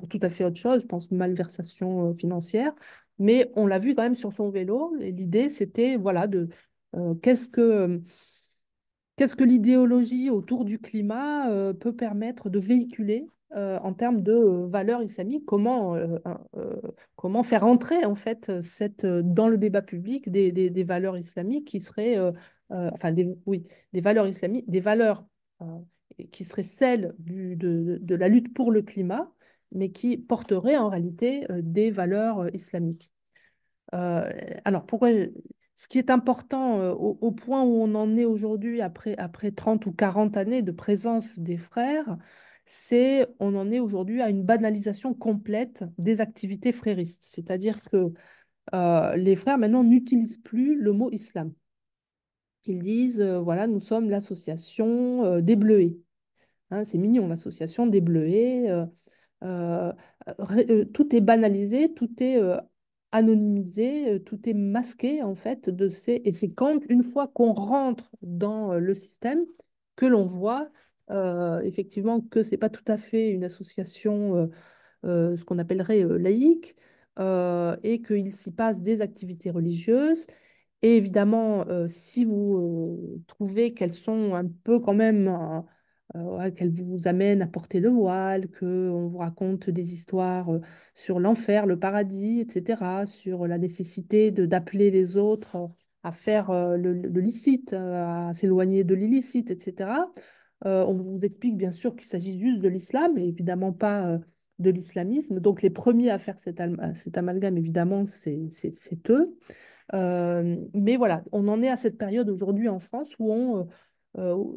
tout à fait autre chose, je pense malversation financière, mais on l'a vu quand même sur son vélo. Et l'idée, c'était voilà, euh, qu'est-ce que, qu'est-ce que l'idéologie autour du climat peut permettre de véhiculer en termes de valeurs islamiques? Comment faire entrer en fait dans le débat public des valeurs islamiques qui seraient, enfin oui, des valeurs islamiques, des valeurs euh, qui seraient celles de la lutte pour le climat, mais qui porteraient en réalité des valeurs islamiques. Euh, alors, ce qui est important au point où on en est aujourd'hui, après 30 ou 40 années de présence des frères, c'est on en est aujourd'hui à une banalisation complète des activités fréristes. C'est-à-dire que les frères maintenant n'utilisent plus le mot islam. Ils disent, voilà, nous sommes l'association des Bleuets. Hein, c'est mignon, l'association des Bleuets. Euh, Tout est banalisé, tout est anonymisé, tout est masqué en fait et c'est quand une fois qu'on rentre dans le système que l'on voit effectivement que c'est pas tout à fait une association ce qu'on appellerait laïque et qu'il s'y passe des activités religieuses et évidemment, si vous trouvez qu'elles sont un peu quand même, ouais, qu'elles vous amènent à porter le voile, qu'on vous raconte des histoires sur l'enfer, le paradis, etc., sur la nécessité d'appeler les autres à faire le licite, à s'éloigner de l'illicite, etc., on vous explique bien sûr qu'il s'agit juste de l'islam et évidemment pas de l'islamisme. Donc les premiers à faire cet amalgame, évidemment, c'est eux. Mais voilà, on en est à cette période aujourd'hui en France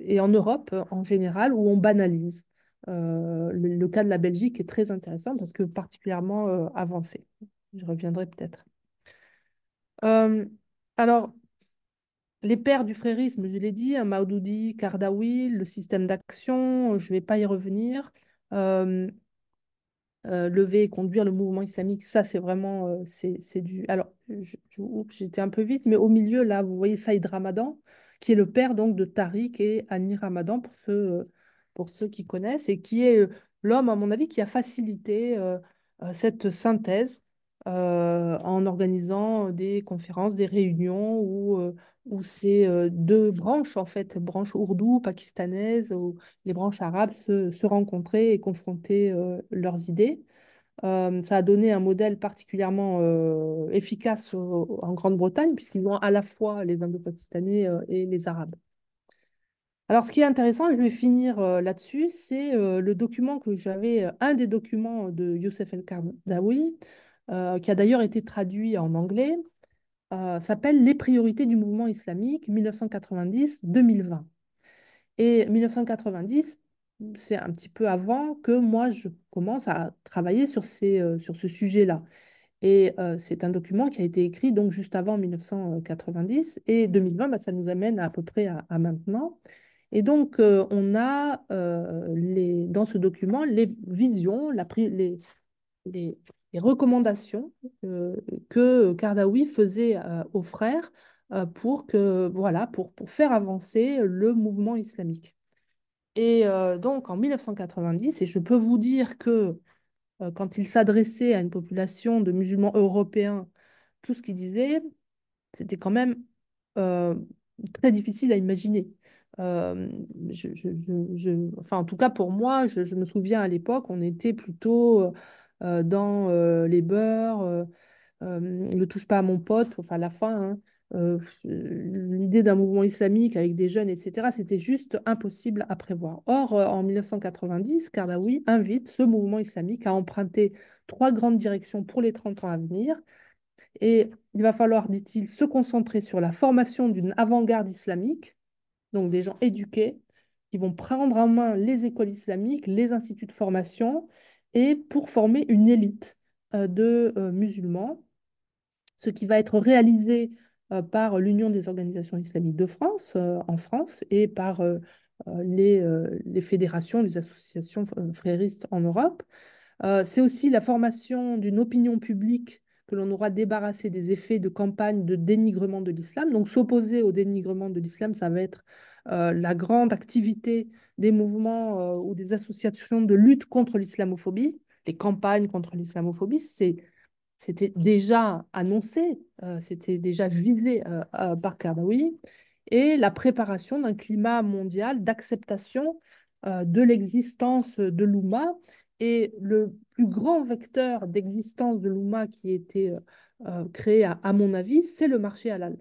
et en Europe en général où on banalise. Le cas de la Belgique est très intéressant parce que particulièrement avancé. Je reviendrai peut-être. Euh, alors, les pères du frérisme, je l'ai dit, hein, Maududi, Kardawi, le système d'action, je ne vais pas y revenir. Euh, Lever et conduire le mouvement islamique, ça c'est vraiment c'est du. Alors, oups, j'étais un peu vite, mais au milieu, là, vous voyez Saïd Ramadan, qui est le père donc de Tariq et Annie Ramadan, pour ceux qui connaissent, et qui est l'homme, à mon avis, qui a facilité cette synthèse en organisant des conférences, des réunions où ces deux branches, en fait, branche ourdou, pakistanaise, où les branches arabes se rencontraient et confrontaient leurs idées. Ça a donné un modèle particulièrement efficace en Grande-Bretagne, puisqu'ils ont à la fois les Indo-Pakistanais et les Arabes. Alors, ce qui est intéressant, je vais finir là-dessus, c'est le document que j'avais, un des documents de Youssef El-Kardaoui, qui a d'ailleurs été traduit en anglais, s'appelle Les priorités du mouvement islamique 1990-2020. Et 1990, c'est un petit peu avant que moi, je commence à travailler sur ce sujet-là. Et c'est un document qui a été écrit donc juste avant 1990 et 2020, bah, ça nous amène à peu près à maintenant. Et donc, on a dans ce document les visions, les, les recommandations que Kardawi faisait aux frères pour faire avancer le mouvement islamique. Et donc en 1990, et je peux vous dire que quand il s'adressait à une population de musulmans européens, tout ce qu'il disait, c'était quand même euh, très difficile à imaginer. Euh, enfin, en tout cas, pour moi, je me souviens à l'époque, on était plutôt dans les beurs, ne touche pas à mon pote, enfin, la fin, hein. L'idée d'un mouvement islamique avec des jeunes, etc., c'était juste impossible à prévoir. Or, en 1990, Kardawi invite ce mouvement islamique à emprunter trois grandes directions pour les 30 ans à venir. Et il va falloir, dit-il, se concentrer sur la formation d'une avant-garde islamique, donc des gens éduqués, qui vont prendre en main les écoles islamiques, les instituts de formation, et pour former une élite de musulmans, ce qui va être réalisé par l'Union des organisations islamiques de France, en France, et par les fédérations, les associations fréristes en Europe. C'est aussi la formation d'une opinion publique que l'on aura débarrassé des effets de campagne de dénigrement de l'islam. Donc s'opposer au dénigrement de l'islam, ça va être la grande activité des mouvements ou des associations de lutte contre l'islamophobie. Les campagnes contre l'islamophobie, c'était déjà annoncé, c'était déjà visé par Kardawi, et la préparation d'un climat mondial d'acceptation de l'existence de l'Oumma. Et le plus grand vecteur d'existence de l'Oumma qui a été créé, à mon avis, c'est le marché halal.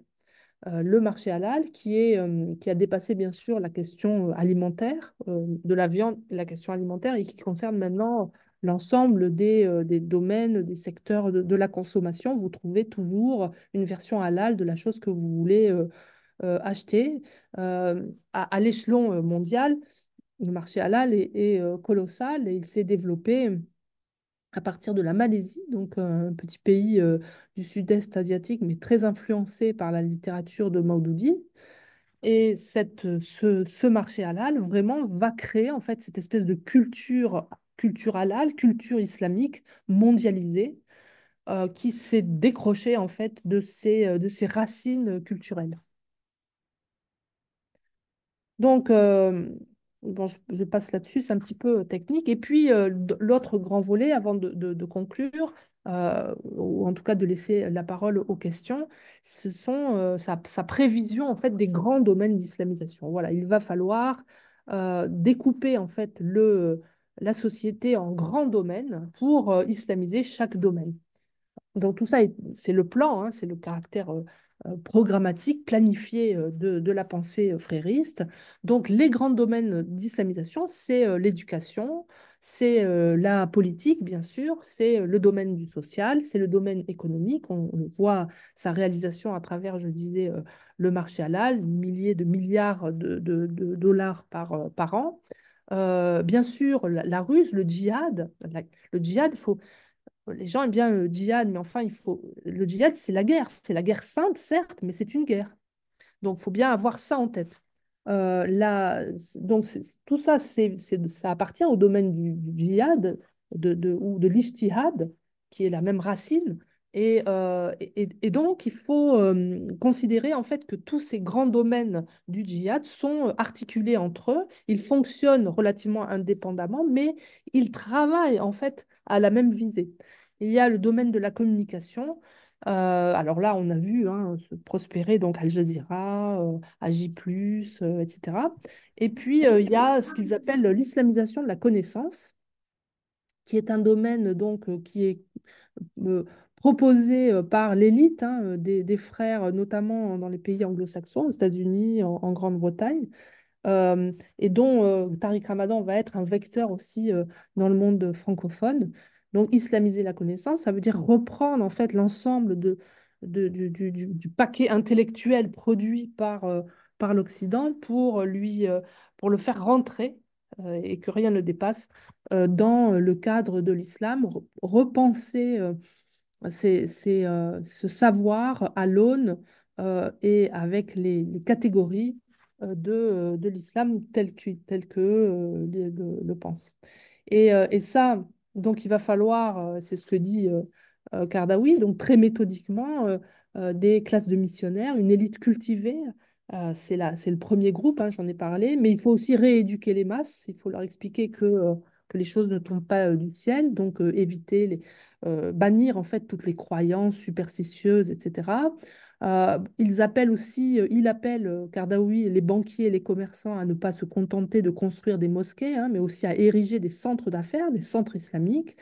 Le marché halal qui a dépassé bien sûr la question alimentaire, de la viande, la question alimentaire, et qui concerne maintenant l'ensemble des domaines, des secteurs de la consommation. Vous trouvez toujours une version halal de la chose que vous voulez acheter. À l'échelon mondial, le marché halal est colossal et il s'est développé à partir de la Malaisie, donc un petit pays du sud-est asiatique, mais très influencé par la littérature de Maudoudi. Et ce marché halal vraiment va créer en fait cette espèce de culture halal, culture islamique mondialisée, qui s'est décrochée en fait de ses racines culturelles. Donc, bon, je passe là-dessus, c'est un petit peu technique. Et puis, l'autre grand volet, avant de conclure, ou en tout cas de laisser la parole aux questions, ce sont sa prévision en fait des grands domaines d'islamisation. Voilà, il va falloir découper en fait la société en grands domaines pour islamiser chaque domaine. Donc tout ça, c'est le plan, hein, c'est le caractère programmatique, planifié de la pensée frériste. Donc les grands domaines d'islamisation, c'est l'éducation, c'est la politique, bien sûr, c'est le domaine du social, c'est le domaine économique. On voit sa réalisation à travers, je disais, le marché halal, milliers de milliards de dollars par an. Bien sûr, la ruse, le djihad, le djihad, il faut les gens aiment bien le djihad, mais enfin, le djihad, c'est la guerre. C'est la guerre sainte, certes, mais c'est une guerre. Donc, il faut bien avoir ça en tête. Donc, tout ça, ça appartient au domaine du djihad ou de l'ijtihad, qui est la même racine. Et donc, il faut considérer en fait que tous ces grands domaines du djihad sont articulés entre eux. Ils fonctionnent relativement indépendamment, mais ils travaillent en fait à la même visée. Il y a le domaine de la communication. Alors là, on a vu hein, se prospérer donc Al Jazeera, AJ+, etc. Et puis, il y a ce qu'ils appellent l'islamisation de la connaissance, qui est un domaine donc, qui est euh, proposé par l'élite hein, des frères, notamment dans les pays anglo-saxons, aux États-Unis, en Grande-Bretagne, et dont Tariq Ramadan va être un vecteur aussi dans le monde francophone. Donc, islamiser la connaissance, ça veut dire reprendre en fait l'ensemble du paquet intellectuel produit par l'Occident pour le faire rentrer et que rien ne dépasse dans le cadre de l'islam, repenser ce savoir à l'aune et avec les catégories de l'islam tel que le pense. Et ça, donc il va falloir, c'est ce que dit Kardawi, donc très méthodiquement, des classes de missionnaires, une élite cultivée. C'est le premier groupe, hein, j'en ai parlé, mais il faut aussi rééduquer les masses, il faut leur expliquer que les choses ne tombent pas du ciel, donc éviter bannir en fait toutes les croyances superstitieuses, etc. Ils appellent aussi, il appelle, Kardaoui, les banquiers et les commerçants à ne pas se contenter de construire des mosquées, hein, mais aussi à ériger des centres d'affaires, des centres islamiques.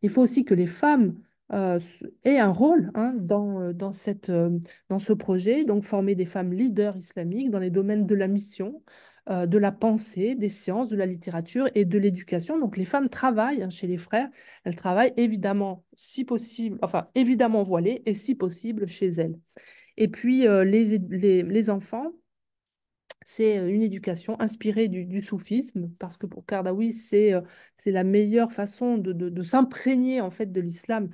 Il faut aussi que les femmes aient un rôle, hein, dans ce projet, donc former des femmes leaders islamiques dans les domaines de la mission, de la pensée, des sciences, de la littérature et de l'éducation. Donc les femmes travaillent, hein, chez les frères. Elles travaillent évidemment, si possible, enfin évidemment voilées et si possible chez elles. Et puis les enfants, c'est une éducation inspirée du soufisme, parce que pour Kardawi, c'est la meilleure façon de s'imprégner en fait de l'islam.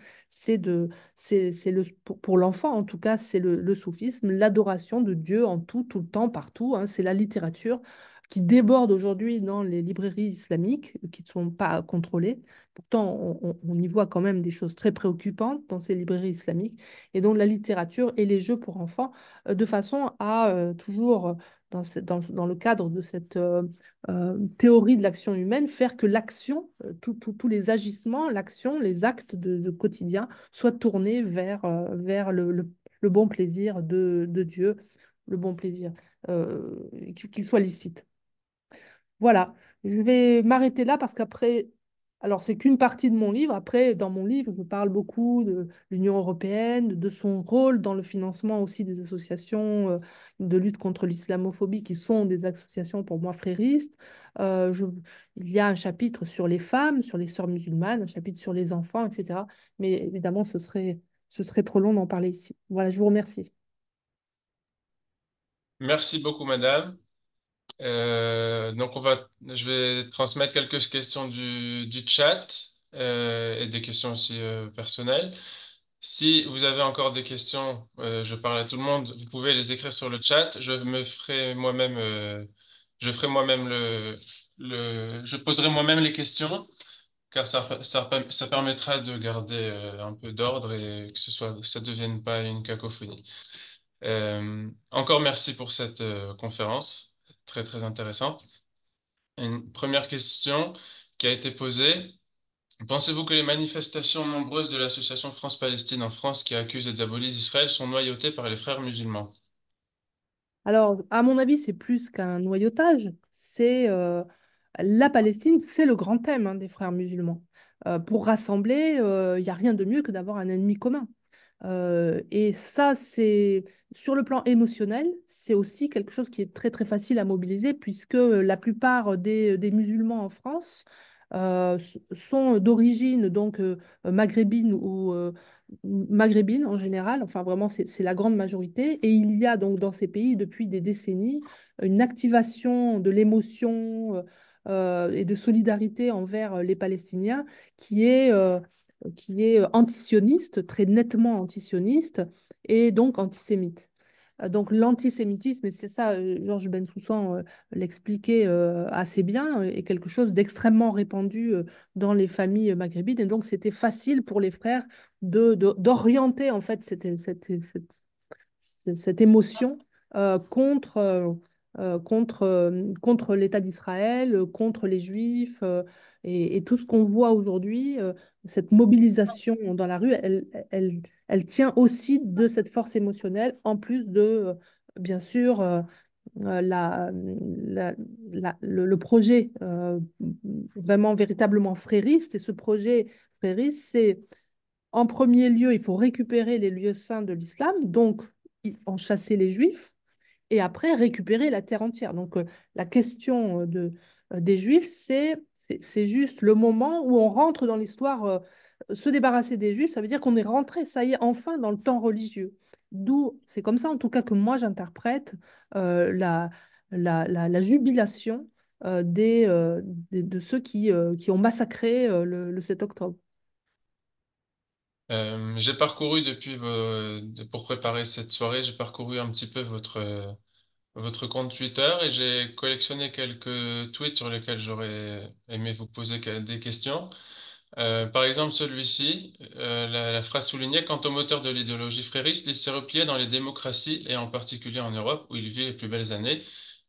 Pour l'enfant, en tout cas, c'est le soufisme, l'adoration de Dieu en tout, tout le temps, partout, hein. C'est la littérature qui déborde aujourd'hui dans les librairies islamiques, qui ne sont pas contrôlées. Pourtant, on y voit quand même des choses très préoccupantes dans ces librairies islamiques. Et donc, la littérature et les jeux pour enfants, de façon à toujours dans le cadre de cette théorie de l'action humaine, faire que l'action, tous les agissements, l'action, les actes de quotidien soient tournés vers le bon plaisir de Dieu, le bon plaisir, qu'il soit licite. Voilà, je vais m'arrêter là parce qu'après, alors c'est qu'une partie de mon livre. Après, dans mon livre, je parle beaucoup de l'Union européenne, de son rôle dans le financement aussi des associations de lutte contre l'islamophobie qui sont des associations pour moi fréristes. Euh, je- il y a un chapitre sur les femmes, sur les sœurs musulmanes, un chapitre sur les enfants, etc. Mais évidemment, ce serait trop long d'en parler ici. Voilà, je vous remercie. Merci beaucoup, madame. Donc, je vais transmettre quelques questions du chat et des questions aussi personnelles. Si vous avez encore des questions, je parle à tout le monde, vous pouvez les écrire sur le chat. Je ferai moi-même je poserai moi-même les questions, car ça permettra de garder un peu d'ordre et que ça devienne pas une cacophonie. Encore merci pour cette conférence, très très intéressante. Une première question qui a été posée. Pensez-vous que les manifestations nombreuses de l'association France-Palestine en France qui accusent et diabolisent Israël sont noyautées par les frères musulmans? Alors, à mon avis, c'est plus qu'un noyautage. C'est la Palestine, c'est le grand thème, hein, des frères musulmans. Pour rassembler, il n'y a rien de mieux que d'avoir un ennemi commun. Et ça, c'est sur le plan émotionnel, c'est aussi quelque chose qui est très très facile à mobiliser puisque la plupart des musulmans en France sont d'origine donc maghrébine ou maghrébine en général. Enfin, vraiment, c'est la grande majorité. Et il y a donc dans ces pays depuis des décennies une activation de l'émotion et de solidarité envers les Palestiniens qui est antisioniste, très nettement antisioniste, et donc antisémite. Donc l'antisémitisme, et c'est ça, Georges Bensoussan l'expliquait assez bien, est quelque chose d'extrêmement répandu dans les familles maghrébines. Et donc c'était facile pour les frères d'orienter en fait cette émotion contre l'État d'Israël, contre les Juifs, et tout ce qu'on voit aujourd'hui, cette mobilisation dans la rue, elle tient aussi de cette force émotionnelle, en plus de, bien sûr, le projet vraiment véritablement frériste. Et ce projet frériste, c'est en premier lieu, il faut récupérer les lieux saints de l'islam, donc en chasser les juifs, et après récupérer la terre entière. Donc la question des juifs, c'est juste le moment où on rentre dans l'histoire. Se débarrasser des juifs, ça veut dire qu'on est rentré, ça y est, enfin dans le temps religieux. D'où, c'est comme ça en tout cas que moi j'interprète la jubilation de ceux qui ont massacré le 7 octobre. J'ai parcouru pour préparer cette soirée, j'ai parcouru un petit peu votre compte Twitter et j'ai collectionné quelques tweets sur lesquels j'aurais aimé vous poser des questions. Par exemple, celui-ci, la phrase soulignée, quant au moteur de l'idéologie frériste, il s'est replié dans les démocraties et en particulier en Europe où il vit les plus belles années.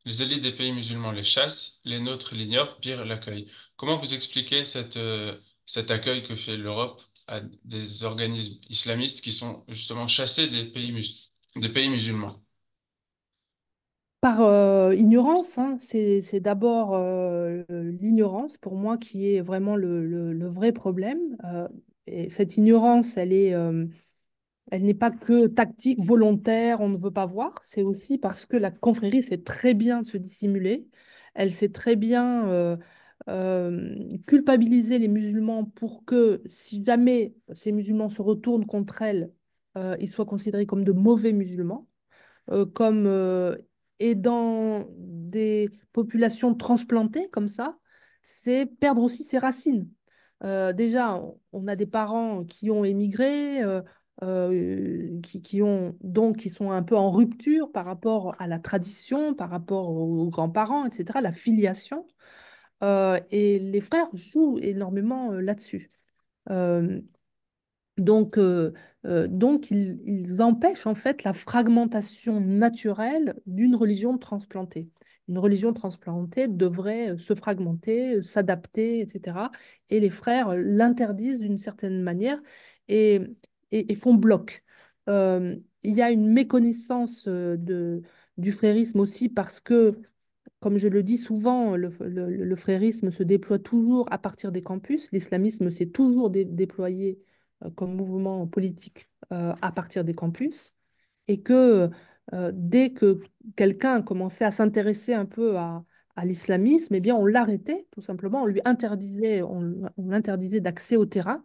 Les élites des pays musulmans les chassent, les nôtres l'ignorent, pire l'accueillent. Comment vous expliquez cet accueil que fait l'Europe à des organismes islamistes qui sont justement chassés des pays musulmans? des pays musulmans. Par ignorance, hein, c'est d'abord l'ignorance pour moi qui est vraiment le vrai problème. Et cette ignorance, elle n'est pas que tactique, volontaire, on ne veut pas voir. C'est aussi parce que la confrérie sait très bien se dissimuler. Elle sait très bien culpabiliser les musulmans pour que si jamais ces musulmans se retournent contre elle, ils soient considérés comme de mauvais musulmans comme aidant des populations transplantées comme ça, c'est perdre aussi ses racines. Déjà, on a des parents qui ont émigré, qui ont donc qui sont un peu en rupture par rapport à la tradition, par rapport aux grands-parents, etc., la filiation. Et les frères jouent énormément là-dessus. Euh, donc ils empêchent en fait la fragmentation naturelle d'une religion transplantée. Une religion transplantée devrait se fragmenter, s'adapter, etc. Et les frères l'interdisent d'une certaine manière et, et font bloc. Il y a une méconnaissance du frérisme aussi parce que comme je le dis souvent, le frérisme se déploie toujours à partir des campus. L'islamisme s'est toujours déployé comme mouvement politique à partir des campus. Et que dès que quelqu'un commençait à s'intéresser un peu à l'islamisme, eh bien, on l'arrêtait tout simplement. On l'interdisait d'accès au terrain.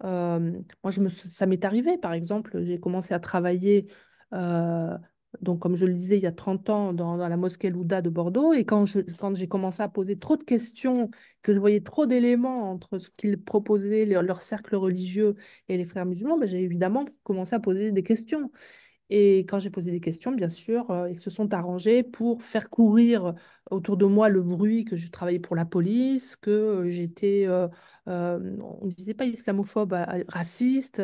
Moi, ça m'est arrivé, par exemple, j'ai commencé à travailler, euh, donc comme je le disais, il y a 30 ans, dans la mosquée Louda de Bordeaux. Et quand j'ai commencé à poser trop de questions, que je voyais trop d'éléments entre ce qu'ils proposaient, leur cercle religieux et les frères musulmans, ben, j'ai évidemment commencé à poser des questions. Et quand j'ai posé des questions, bien sûr, ils se sont arrangés pour faire courir autour de moi le bruit que je travaillais pour la police, que j'étais, on ne disait pas islamophobe, raciste,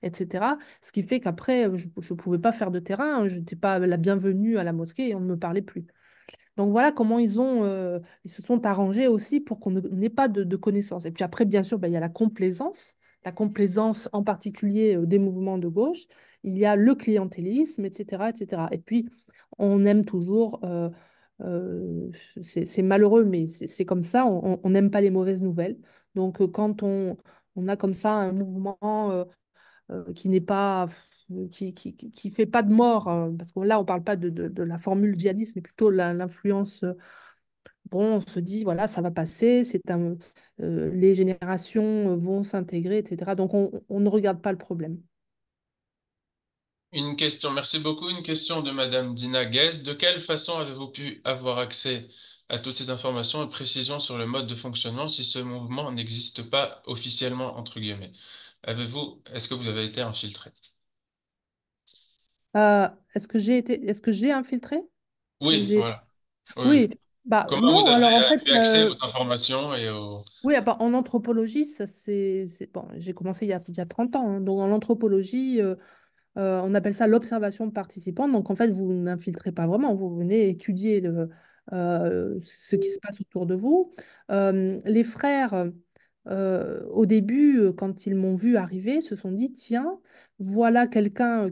etc. Ce qui fait qu'après, je ne pouvais pas faire de terrain, je n'étais pas la bienvenue à la mosquée et on ne me parlait plus. Donc voilà comment ils se sont arrangés aussi pour qu'on n'ait pas de connaissances. Et puis après, bien sûr, ben, il y a la complaisance en particulier des mouvements de gauche. Il y a le clientélisme, etc., etc. Et puis, on aime toujours, euh, c'est malheureux, mais c'est comme ça, on n'aime pas les mauvaises nouvelles. Donc quand on a comme ça un mouvement qui n'est pas, qui fait pas de mort, parce que là, on parle pas de la formule djihadiste, mais plutôt l'influence. Bon, on se dit, voilà, ça va passer, les générations vont s'intégrer, etc. Donc, on ne regarde pas le problème. Une question, merci beaucoup. Une question de Madame Dina Guez. De quelle façon avez-vous pu avoir accès à toutes ces informations et précisions sur le mode de fonctionnement si ce mouvement n'existe pas officiellement, entre guillemets? Est-ce que vous avez été infiltré? Est-ce que j'ai infiltré? Ou Oui, j'ai... voilà. Oui, oui. Oui, bah Comment vous non, avez alors en fait, eu accès aux informations et aux... oui, ah bah, en anthropologie, bon, j'ai commencé il y a 30 ans, hein. Donc en anthropologie, on appelle ça l'observation participante. Donc, en fait, vous n'infiltrez pas vraiment, vous venez étudier ce qui se passe autour de vous. Les frères, au début, quand ils m'ont vu arriver, se sont dit, tiens, voilà quelqu'un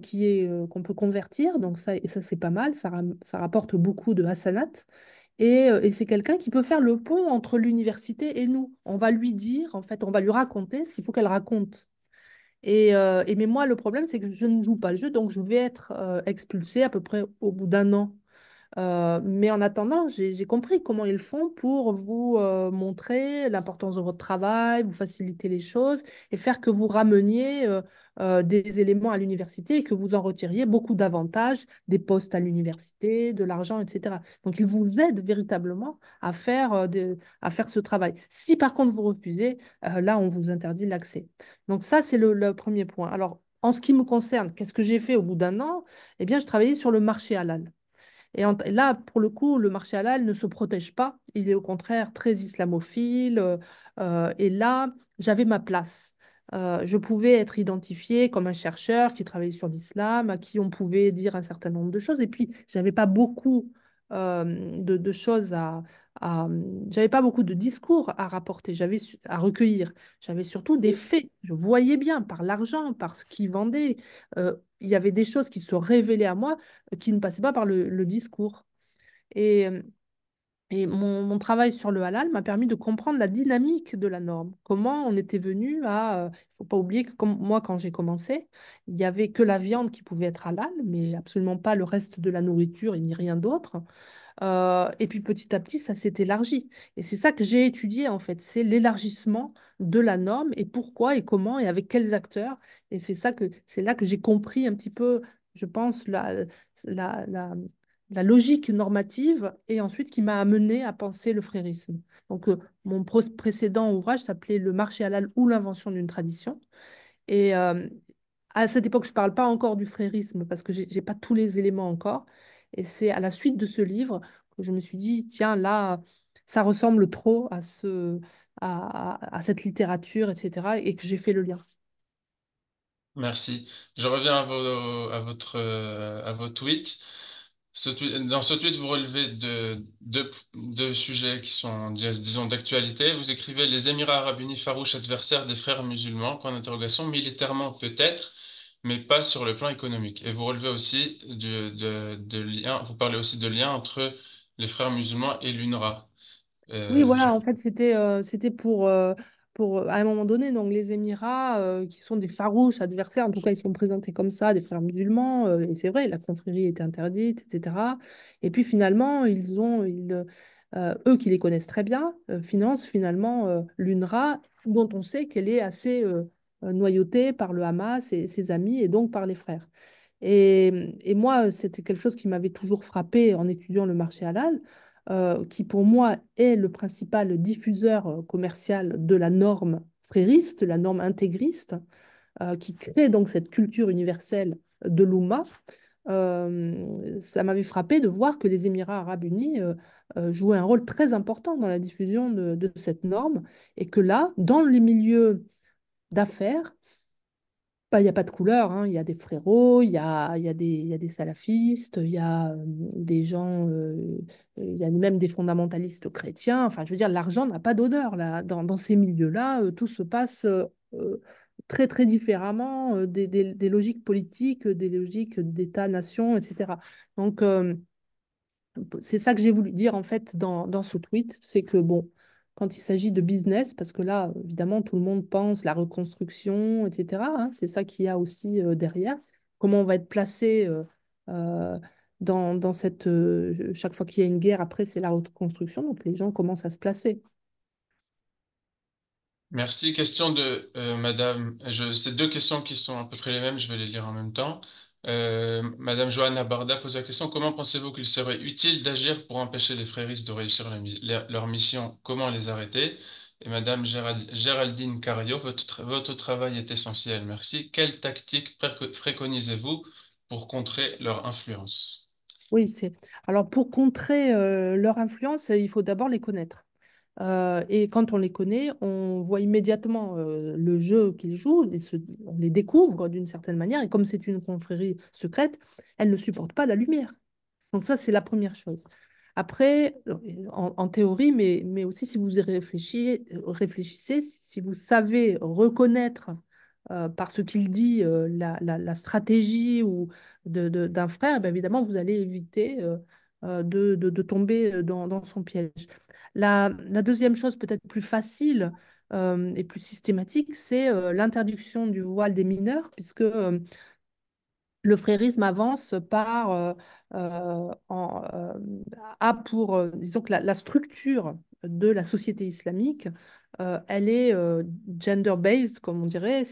qu'on peut convertir. Donc, et ça c'est pas mal, ça rapporte beaucoup de hasanat. Et c'est quelqu'un qui peut faire le pont entre l'université et nous. On va lui dire, en fait, on va lui raconter ce qu'il faut qu'elle raconte. Mais moi, le problème, c'est que je ne joue pas le jeu, donc je vais être expulsée à peu près au bout d'un an. Mais en attendant, j'ai compris comment ils font pour vous montrer l'importance de votre travail, vous faciliter les choses et faire que vous rameniez des éléments à l'université et que vous en retiriez beaucoup d'avantages, des postes à l'université, de l'argent, etc. Donc, ils vous aident véritablement à faire ce travail. Si par contre vous refusez, là, on vous interdit l'accès. Donc, ça, c'est le premier point. Alors, en ce qui me concerne, qu'est-ce que j'ai fait au bout d'un an? Eh bien, je travaillais sur le marché halal. Là, pour le coup, le marché halal ne se protège pas. Il est au contraire très islamophile. Et là, j'avais ma place. Je pouvais être identifiée comme un chercheur qui travaillait sur l'islam, à qui on pouvait dire un certain nombre de choses. Et puis, je n'avais pas beaucoup de choses j'avais pas beaucoup de discours à rapporter, à recueillir. J'avais surtout des faits. Je voyais bien par l'argent, par ce qu'ils vendaient. Il y avait des choses qui se révélaient à moi qui ne passaient pas par le discours. Et, euh, et mon travail sur le halal m'a permis de comprendre la dynamique de la norme. Comment on était venu à... Il faut pas oublier que comme moi, quand j'ai commencé, il n'y avait que la viande qui pouvait être halal, mais absolument pas le reste de la nourriture et ni rien d'autre. Et puis petit à petit, ça s'est élargi. Et c'est ça que j'ai étudié en fait, c'est l'élargissement de la norme et pourquoi et comment et avec quels acteurs. Et c'est là que j'ai compris un petit peu, je pense, la, la, la logique normative et ensuite qui m'a amené à penser le frérisme. Donc mon précédent ouvrage s'appelait Le marché halal ou l'invention d'une tradition. Et à cette époque, je ne parle pas encore du frérisme parce que j'ai pas tous les éléments encore. Et c'est à la suite de ce livre que je me suis dit, tiens, là, ça ressemble trop à cette littérature, etc. Et que j'ai fait le lien. Merci. Je reviens à vos tweets. Dans ce tweet, vous relevez deux sujets qui sont, disons, d'actualité. Vous écrivez les Émirats arabes unis farouches adversaires des frères musulmans, point d'interrogation, militairement peut-être, mais pas sur le plan économique. Et vous relevez aussi de liens, vous parlez aussi de liens entre les frères musulmans et l'UNRWA. Oui, Euh, voilà, en fait, c'était pour, à un moment donné, donc les Émirats, qui sont des farouches adversaires, en tout cas, ils sont présentés comme ça, des frères musulmans, et c'est vrai, la confrérie était interdite, etc. Et puis finalement, eux qui les connaissent très bien, financent finalement l'UNRWA, dont on sait qu'elle est assez noyautée par le Hamas et ses amis, et donc par les frères. Et moi, c'était quelque chose qui m'avait toujours frappé en étudiant le marché halal, qui pour moi est le principal diffuseur commercial de la norme frériste, la norme intégriste, qui crée donc cette culture universelle de l'Oumma. Ça m'avait frappé de voir que les Émirats arabes unis jouaient un rôle très important dans la diffusion de cette norme et que là, dans les milieux d'affaires, bah, il n'y a pas de couleur, hein. Il y a des frérots, il y a des salafistes, il y a des gens, il y a même des fondamentalistes chrétiens. Enfin, je veux dire, l'argent n'a pas d'odeur là. Dans ces milieux-là, tout se passe très, très différemment des logiques politiques, des logiques d'État-nation, etc. Donc, c'est ça que j'ai voulu dire en fait dans ce tweet, c'est que bon, quand il s'agit de business, parce que là, évidemment, tout le monde pense la reconstruction, etc. Hein, c'est ça qu'il y a aussi derrière. Comment on va être placé euh, dans cette... chaque fois qu'il y a une guerre, après, c'est la reconstruction. Donc les gens commencent à se placer. Merci. Question de Madame. C'est deux questions qui sont à peu près les mêmes. Je vais les lire en même temps. Madame Johanna Barda pose la question, comment pensez-vous qu'il serait utile d'agir pour empêcher les fréristes de réussir leur mission? Comment les arrêter? Et Madame Géraldine Cario, votre travail est essentiel. Merci. Quelle tactique préconisez-vous pour contrer leur influence? Oui, c'est... Alors pour contrer leur influence, il faut d'abord les connaître. Et quand on les connaît, on voit immédiatement le jeu qu'ils jouent, on les découvre d'une certaine manière. Et comme c'est une confrérie secrète, elle ne supporte pas la lumière. Donc ça, c'est la première chose. Après, en théorie, mais aussi si vous y réfléchissez, si vous savez reconnaître par ce qu'il dit la stratégie ou d'un frère, ben évidemment, vous allez éviter de tomber dans son piège. La deuxième chose, peut-être plus facile et plus systématique, c'est l'interdiction du voile des mineurs, puisque le frérisme avance par a pour disons que la structure de la société islamique, elle est gender-based, comme on dirait, euh,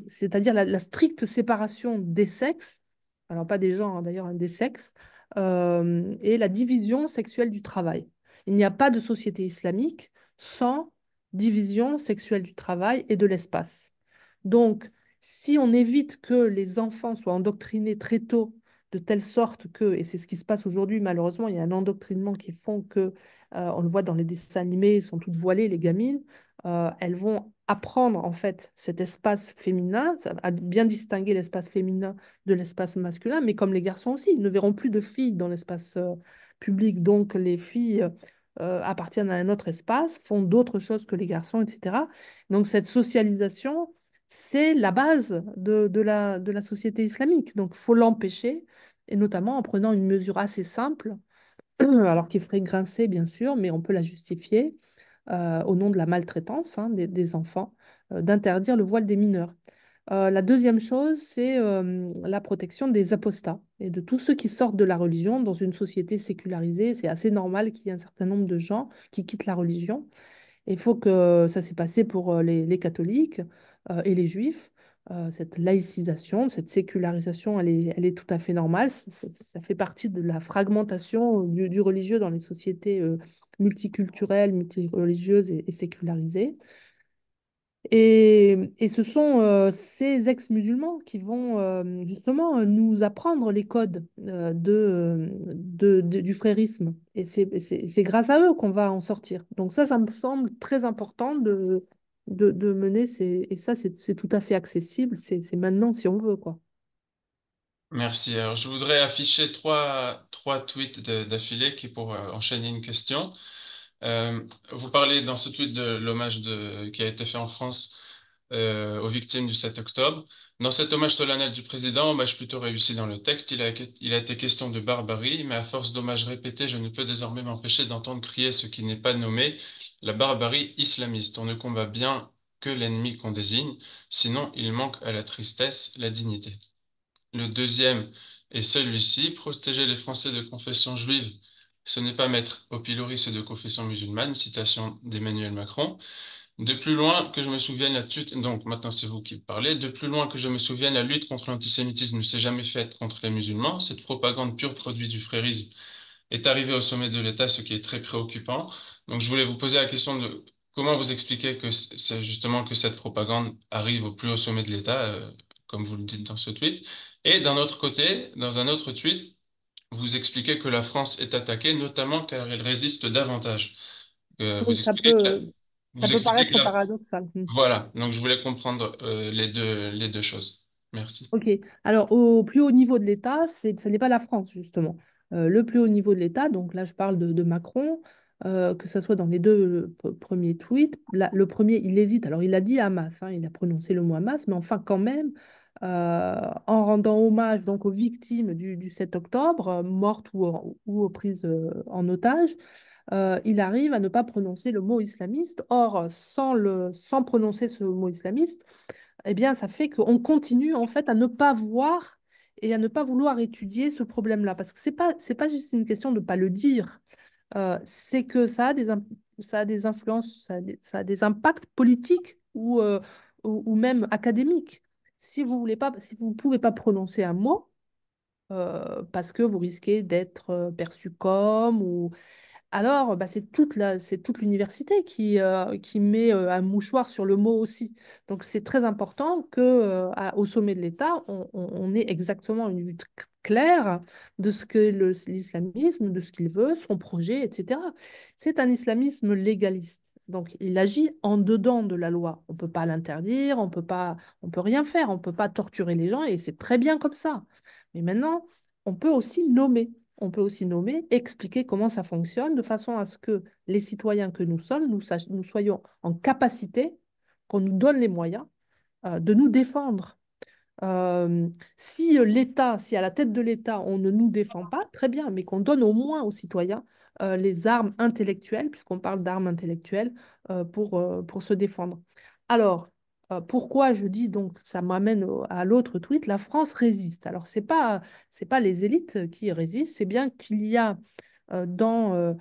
c'est-à-dire la stricte séparation des sexes, alors pas des genres hein, d'ailleurs, hein, des sexes, et la division sexuelle du travail. Il n'y a pas de société islamique sans division sexuelle du travail et de l'espace. Donc, si on évite que les enfants soient endoctrinés très tôt, de telle sorte que, et c'est ce qui se passe aujourd'hui, malheureusement, il y a un endoctrinement qui font que, on le voit dans les dessins animés, elles sont toutes voilées, les gamines, elles vont apprendre en fait cet espace féminin, à bien distinguer l'espace féminin de l'espace masculin, mais comme les garçons aussi, ils ne verront plus de filles dans l'espace public, donc les filles appartiennent à un autre espace, font d'autres choses que les garçons, etc. Donc cette socialisation, c'est la base de la société islamique. Donc il faut l'empêcher, et notamment en prenant une mesure assez simple, alors qui ferait grincer, bien sûr, mais on peut la justifier au nom de la maltraitance des enfants, d'interdire le voile des mineurs. La deuxième chose, c'est la protection des apostats et de tous ceux qui sortent de la religion dans une société sécularisée. C'est assez normal qu'il y ait un certain nombre de gens qui quittent la religion. Et il faut que ça s'est passé pour les catholiques et les juifs. Cette laïcisation, cette sécularisation, elle est tout à fait normale. Ça fait partie de la fragmentation du religieux dans les sociétés multiculturelles, multireligieuses et sécularisées. Et ce sont ces ex-musulmans qui vont justement nous apprendre les codes du frérisme. Et c'est grâce à eux qu'on va en sortir. Donc ça me semble très important de mener et ça, c'est tout à fait accessible. C'est maintenant si on veut, quoi. Merci. Alors, je voudrais afficher trois tweets d'affilée qui pour enchaîner une question. Vous parlez dans ce tweet de l'hommage qui a été fait en France aux victimes du 7 octobre. Dans cet hommage solennel du président, hommage plutôt réussi dans le texte, il a été question de barbarie, mais à force d'hommages répétés, je ne peux désormais m'empêcher d'entendre crier ce qui n'est pas nommé, la barbarie islamiste. On ne combat bien que l'ennemi qu'on désigne, sinon il manque à la tristesse la dignité. Le deuxième est celui-ci, protéger les Français de confession juive, ce n'est pas mettre au pilori ceux de confession musulmane, citation d'Emmanuel Macron. De plus loin que je me souvienne, donc maintenant c'est vous qui parlez, de plus loin que je me souvienne, la lutte contre l'antisémitisme ne s'est jamais faite contre les musulmans. Cette propagande pure produit du frérisme est arrivée au sommet de l'État, ce qui est très préoccupant. Donc je voulais vous poser la question de comment vous expliquez que c'est justement que cette propagande arrive au plus haut sommet de l'État, comme vous le dites dans ce tweet. Et d'un autre côté, dans un autre tweet, vous expliquez que la France est attaquée, notamment car elle résiste davantage. Oui, ça Vous peut expliquez que paraître la, paradoxal. voilà, donc je voulais comprendre les deux choses. Merci. Ok, alors au plus haut niveau de l'État, ce n'est pas la France, justement. Le plus haut niveau de l'État, donc là je parle de Macron, que ce soit dans les deux premiers tweets. Le premier, il hésite, alors il a dit Hamas, il a prononcé le mot Hamas, mais enfin quand même, en rendant hommage donc aux victimes du 7 octobre, mortes ou prises en otage, il arrive à ne pas prononcer le mot islamiste. Or, sans prononcer ce mot islamiste, eh bien, ça fait qu'on continue en fait à ne pas voir et à ne pas vouloir étudier ce problème-là. Parce que c'est pas juste une question de ne pas le dire, c'est que ça a des influences, ça a des impacts politiques ou même académiques. Si vous voulez pas, si vous ne pouvez pas prononcer un mot, parce que vous risquez d'être perçu comme ou alors, bah, c'est toute l'université qui met un mouchoir sur le mot aussi. Donc, c'est très important que, au sommet de l'État, on ait exactement une vue claire de ce que l'islamisme, de ce qu'il veut, son projet, etc. C'est un islamisme légaliste. Donc, il agit en dedans de la loi. On ne peut pas l'interdire, on peut rien faire, on ne peut pas torturer les gens et c'est très bien comme ça. Mais maintenant, on peut aussi nommer. On peut aussi nommer, expliquer comment ça fonctionne, de façon à ce que les citoyens que nous sommes, nous soyons en capacité, qu'on nous donne les moyens de nous défendre. Si l'État, si à la tête de l'État, on ne nous défend pas, très bien, mais qu'on donne au moins aux citoyens les armes intellectuelles, puisqu'on parle d'armes intellectuelles, pour se défendre. Alors, pourquoi je dis donc, ça m'amène à l'autre tweet, la France résiste. Alors, c'est pas les élites qui résistent, c'est bien qu'il y a dans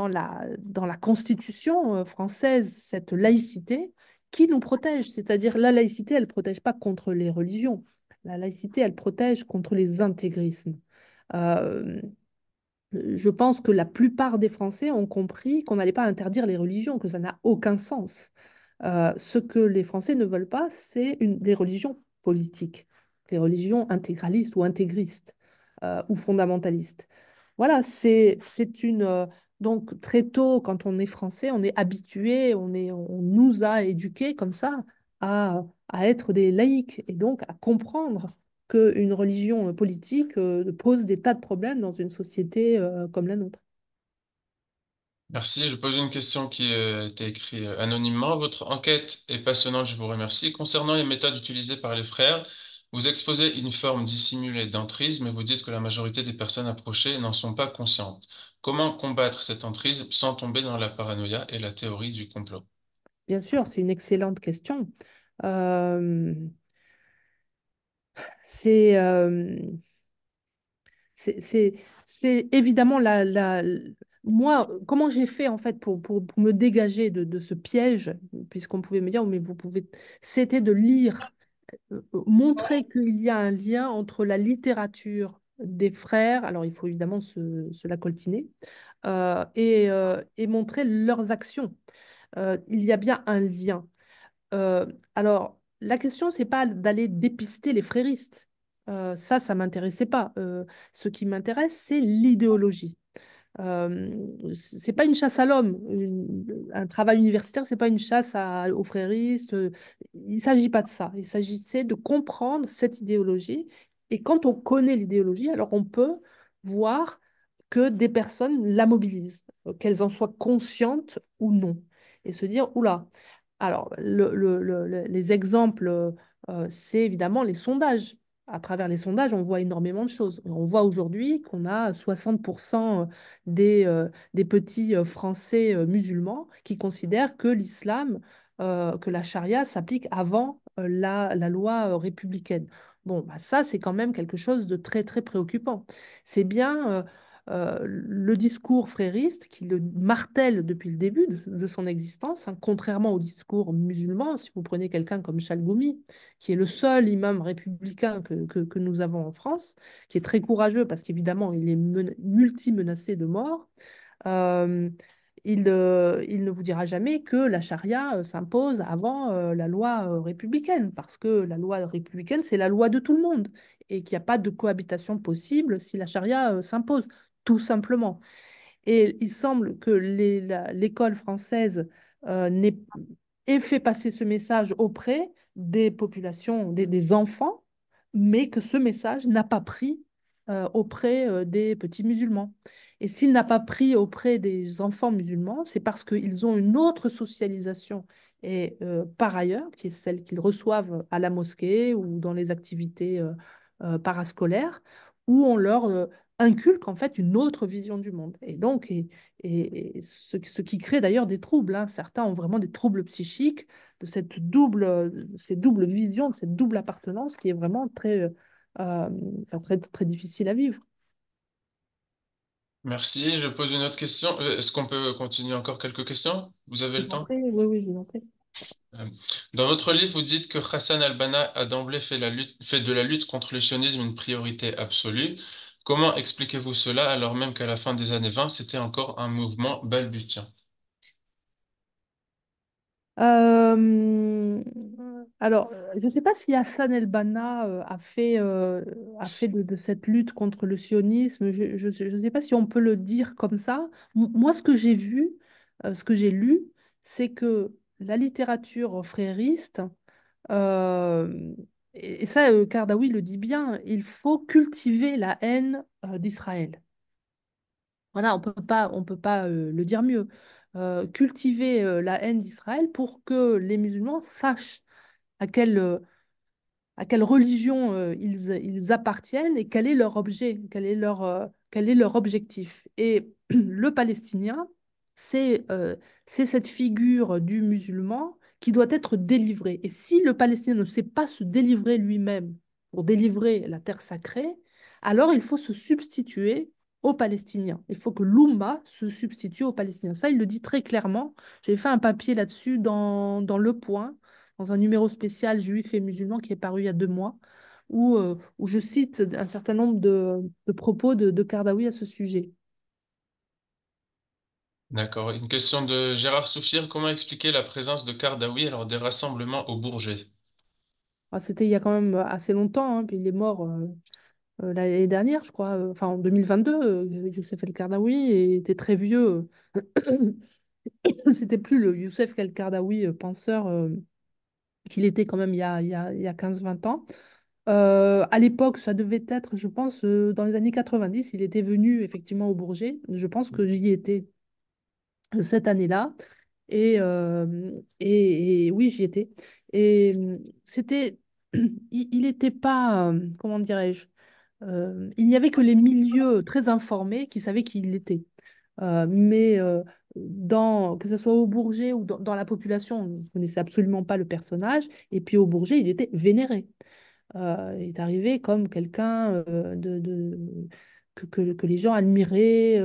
la Constitution française cette laïcité qui nous protège. C'est-à-dire la laïcité, elle ne protège pas contre les religions. La laïcité, elle protège contre les intégrismes. Euh, je pense que la plupart des Français ont compris qu'on n'allait pas interdire les religions, que ça n'a aucun sens. Ce que les Français ne veulent pas, c'est des religions politiques, des religions intégralistes ou intégristes ou fondamentalistes. Voilà, c'est une. Donc, très tôt, quand on est français, on est habitué, on nous a éduqués comme ça à être des laïcs et donc à comprendre qu'une religion politique pose des tas de problèmes dans une société comme la nôtre. Merci. Je pose une question qui a été écrite anonymement. Votre enquête est passionnante, je vous remercie. Concernant les méthodes utilisées par les frères, vous exposez une forme dissimulée d'entrisme et vous dites que la majorité des personnes approchées n'en sont pas conscientes. Comment combattre cette entrisme sans tomber dans la paranoïa et la théorie du complot? Bien sûr, c'est une excellente question. Euh, c'est C'est c'est- c'est évidemment moi, comment j'ai fait en fait pour me dégager de ce piège, puisqu'on pouvait me dire, mais vous pouvez, c'était de lire, montrer qu'il y a un lien entre la littérature des frères, alors il faut évidemment se la coltiner, et montrer leurs actions. Il y a bien un lien. Euh, alors, la question, c'est pas d'aller dépister les fréristes. Ça m'intéressait pas. Ce qui m'intéresse, c'est l'idéologie. C'est pas une chasse à l'homme. Un travail universitaire, c'est pas une chasse aux fréristes. Il s'agit pas de ça. Il s'agissait de comprendre cette idéologie. Et quand on connaît l'idéologie, alors on peut voir que des personnes la mobilisent, qu'elles en soient conscientes ou non. Et se dire, oula, alors les exemples, c'est évidemment les sondages. À travers les sondages, on voit énormément de choses. On voit aujourd'hui qu'on a 60% des petits Français musulmans qui considèrent que l'islam, que la charia s'applique avant la loi républicaine. Bon, bah ça, c'est quand même quelque chose de très, très préoccupant. C'est bien le discours frériste qui le martèle depuis le début de son existence, hein, contrairement au discours musulman. Si vous prenez quelqu'un comme Chalgoumi, qui est le seul imam républicain que nous avons en France, qui est très courageux parce qu'évidemment, il est multi-menacé de mort. Euh, il ne vous dira jamais que la charia s'impose avant la loi républicaine, parce que la loi républicaine, c'est la loi de tout le monde, et qu'il n'y a pas de cohabitation possible si la charia s'impose, tout simplement. Et il semble que l'école française ait fait passer ce message auprès des populations, des enfants, mais que ce message n'a pas pris auprès des petits musulmans. Et s'il n'a pas pris auprès des enfants musulmans, c'est parce qu'ils ont une autre socialisation, et par ailleurs, qui est celle qu'ils reçoivent à la mosquée ou dans les activités parascolaires, où on leur inculque en fait une autre vision du monde. Et donc, et ce qui crée d'ailleurs des troubles, hein. Certains ont vraiment des troubles psychiques de ces doubles visions, de cette double appartenance qui est vraiment enfin, très, très difficile à vivre. Merci. Je pose une autre question. Est-ce qu'on peut continuer encore quelques questions? Vous avez Je le vous en temps? prie, oui, oui, je vous en prie. Euh, Dans votre livre, vous dites que Hassan al-Banna a d'emblée fait de la lutte contre le sionisme une priorité absolue. Comment expliquez-vous cela alors même qu'à la fin des années 20, c'était encore un mouvement balbutiant? Euh, alors, je ne sais pas si Hassan el-Banna a fait de cette lutte contre le sionisme. Je ne sais pas si on peut le dire comme ça. Moi, ce que j'ai vu, ce que j'ai lu, c'est que la littérature frériste, euh, et ça, Kardawi le dit bien, il faut cultiver la haine d'Israël. Voilà, on peut pas le dire mieux. Cultiver la haine d'Israël pour que les musulmans sachent à à quelle religion ils appartiennent et quel est leur objet, quel est leur objectif. Et le palestinien, c'est cette figure du musulman qui doit être délivrée. Et si le palestinien ne sait pas se délivrer lui-même pour délivrer la terre sacrée, alors il faut se substituer aux Palestiniens. Il faut que l'Oumma se substitue aux Palestiniens. Ça, il le dit très clairement. J'ai fait un papier là-dessus dans Le Point, dans un numéro spécial juif et musulman qui est paru il y a 2 mois, où je cite un certain nombre de propos de Kardawi à ce sujet. D'accord. Une question de Gérard Soufir. Comment expliquer la présence de Kardawi lors des rassemblements au Bourget? Ah, c'était il y a quand même assez longtemps, hein, puis il est mort l'année dernière, je crois, enfin en 2022, Youssef El-Kardawi était très vieux. C'était plus le Youssef El-Kardawi penseur qu'il était quand même il y a 15-20 ans. À l'époque, ça devait être, je pense, dans les années 90, il était venu effectivement au Bourget. Je pense que j'y étais cette année-là. Et oui, j'y étais. Et c'était, il n'était pas, comment dirais-je, il n'y avait que les milieux très informés qui savaient qui il était. Mais que ce soit au Bourget ou dans la population, on ne connaissait absolument pas le personnage. Et puis au Bourget, il était vénéré. Il est arrivé comme quelqu'un que les gens admiraient.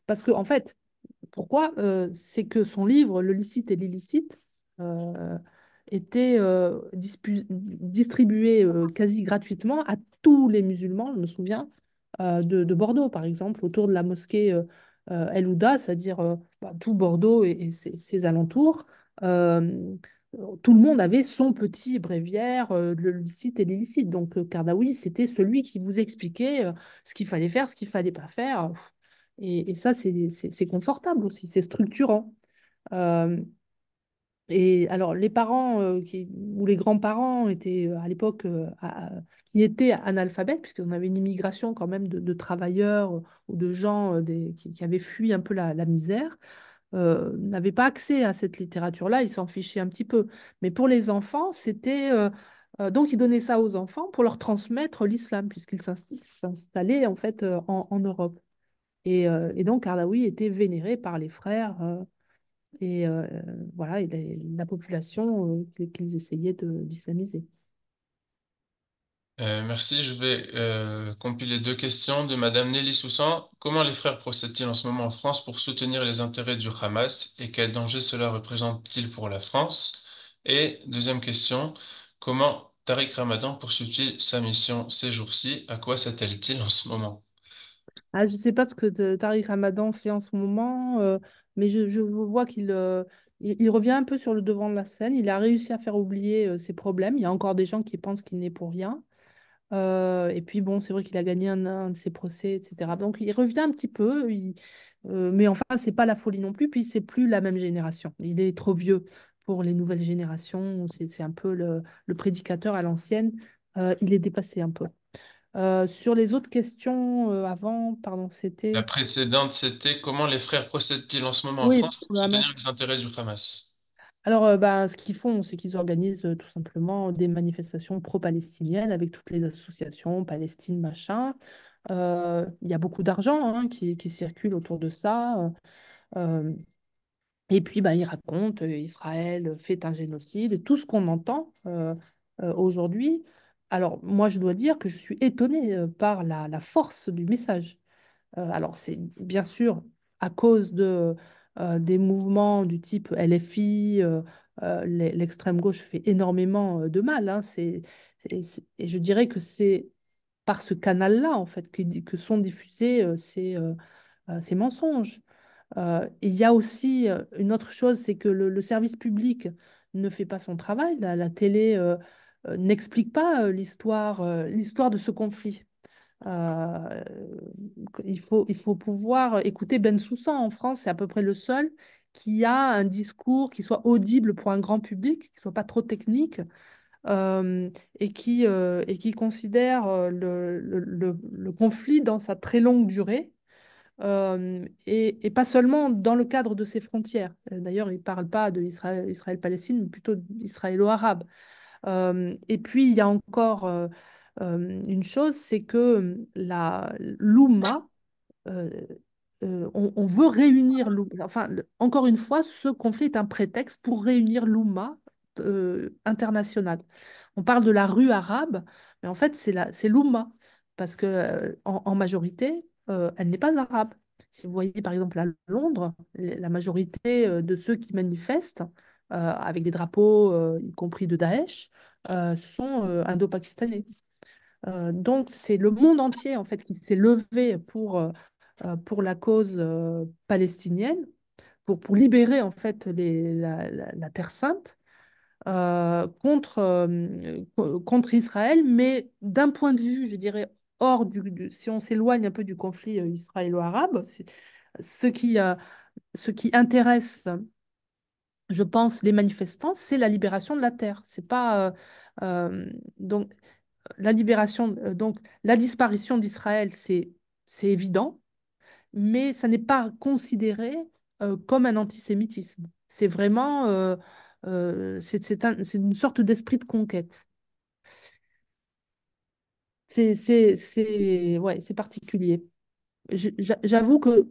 Parce que, en fait, pourquoi? C'est que son livre, Le licite et l'illicite, euh, était distribué quasi gratuitement à tous les musulmans, je me souviens, de Bordeaux, par exemple, autour de la mosquée El Ouda, c'est-à-dire tout Bordeaux et ses alentours. Euh, Tout le monde avait son petit bréviaire, le licite et l'illicite. Donc, Kardawi, c'était celui qui vous expliquait ce qu'il fallait faire, ce qu'il fallait pas faire. Et ça, c'est confortable aussi, c'est structurant. Euh, et alors, les parents ou les grands-parents étaient à l'époque qui étaient analphabètes, puisqu'on avait une immigration quand même de travailleurs ou de gens qui avaient fui un peu la misère, n'avaient pas accès à cette littérature-là, ils s'en fichaient un petit peu. Mais pour les enfants, c'était... donc, ils donnaient ça aux enfants pour leur transmettre l'islam, puisqu'ils s'installaient en fait en Europe. Et donc, Kardawi était vénéré par les frères et voilà, et la population qu'ils essayaient d'islamiser. Merci. Je vais compiler deux questions de Madame Nelly Soussan. Comment les frères procèdent-ils en ce moment en France pour soutenir les intérêts du Hamas et quel danger cela représente-t-il pour la France? Et deuxième question, comment Tariq Ramadan poursuit-il sa mission ces jours-ci? À quoi s'attelle-t-il en ce moment? Ah, je ne sais pas ce que Tariq Ramadan fait en ce moment, mais je vois il revient un peu sur le devant de la scène. Il a réussi à faire oublier ses problèmes. Il y a encore des gens qui pensent qu'il n'est pour rien. Et puis bon, c'est vrai qu'il a gagné un de ses procès, etc. Donc il revient un petit peu, mais enfin, c'est pas la folie non plus. Puis c'est plus la même génération. Il est trop vieux pour les nouvelles générations. C'est un peu le prédicateur à l'ancienne. Il est dépassé un peu. Sur les autres questions avant, pardon, La c'était... précédente, c'était comment les frères procèdent-ils en ce moment en Oui, France pour le soutenir Hamas. les intérêts du Hamas? Alors, ben, ce qu'ils font, c'est qu'ils organisent tout simplement des manifestations pro-palestiniennes avec toutes les associations, Palestine, machin. Il y a beaucoup d'argent hein, qui circule autour de ça. Euh, et puis, ben, ils racontent Israël fait un génocide, tout ce qu'on entend aujourd'hui. Alors, moi, je dois dire que je suis étonnée par la force du message. Alors, c'est bien sûr à cause des mouvements du type LFI, l'extrême gauche fait énormément de mal. Hein. Et je dirais que c'est par ce canal-là, en fait, que sont diffusés ces mensonges. Et il y a aussi une autre chose, c'est que le service public ne fait pas son travail. La télé n'explique pas l'histoire de ce conflit. Euh, il faut pouvoir écouter Ben Soussan en France, c'est à peu près le seul qui a un discours qui soit audible pour un grand public, qui soit pas trop technique et qui considère le conflit dans sa très longue durée et pas seulement dans le cadre de ses frontières. D'ailleurs, il ne parle pas de Israël-Palestine, mais plutôt israélo-arabe. Et puis, il y a encore une chose, c'est que l'Oumma, euh, on veut réunir l'Oumma. Enfin, encore une fois, ce conflit est un prétexte pour réunir l'Oumma internationale. On parle de la rue arabe, mais en fait, c'est l'Oumma, parce que en majorité, elle n'est pas arabe. Si vous voyez par exemple à Londres, la majorité de ceux qui manifestent avec des drapeaux, y compris de Daesh, sont indo-pakistanais. Donc c'est le monde entier en fait qui s'est levé pour la cause palestinienne, pour libérer en fait la Terre sainte contre Israël, mais d'un point de vue, je dirais, si on s'éloigne un peu du conflit israélo-arabe, ce qui intéresse, je pense, les manifestants, c'est la libération de la terre. C'est pas donc la libération, donc la disparition d'Israël, c'est évident, mais ça n'est pas considéré comme un antisémitisme. C'est vraiment, c'est une sorte d'esprit de conquête. Ouais, c'est particulier. J'avoue que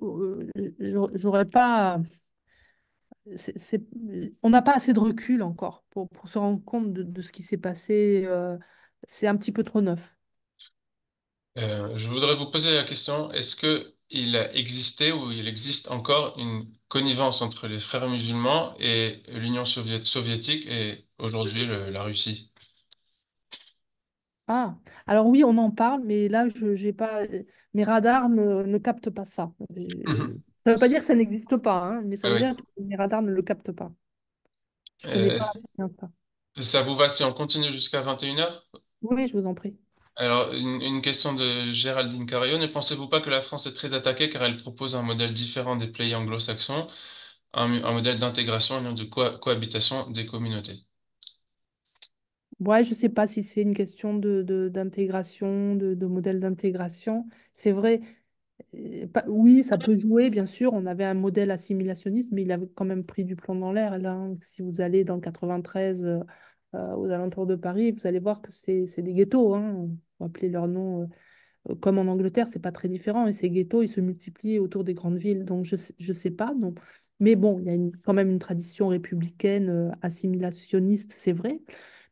j'aurais pas, on n'a pas assez de recul encore pour se rendre compte de ce qui s'est passé. C'est un petit peu trop neuf. Je voudrais vous poser la question, est-ce que il a existé ou il existe encore une connivence entre les frères musulmans et l'Union soviétique et aujourd'hui la Russie? Ah, alors oui, on en parle, mais là, j'ai pas, mes radars ne captent pas ça. Ça ne veut pas dire que ça n'existe pas, hein, mais ça Oui, veut oui. dire que mes radars ne le captent pas. Je connais Euh, pas est-ce- assez bien ça. Ça vous va si on continue jusqu'à 21 heures? Oui, je vous en prie. Alors, une question de Géraldine Carrion. Ne pensez-vous pas que la France est très attaquée car elle propose un modèle différent des pays anglo-saxons, un modèle d'intégration et non de cohabitation des communautés? Ouais, je sais pas si c'est une question d'intégration, de modèle d'intégration. C'est vrai, oui, ça peut jouer, bien sûr. On avait un modèle assimilationniste, mais il avait quand même pris du plomb dans l'air, là, hein. Si vous allez dans le 93, aux alentours de Paris, vous allez voir que c'est des ghettos, hein. Faut appeler leur nom. Comme en Angleterre, c'est pas très différent. Et ces ghettos, ils se multiplient autour des grandes villes. Donc, je sais pas, non. Mais bon, il y a quand même une tradition républicaine, assimilationniste, c'est vrai.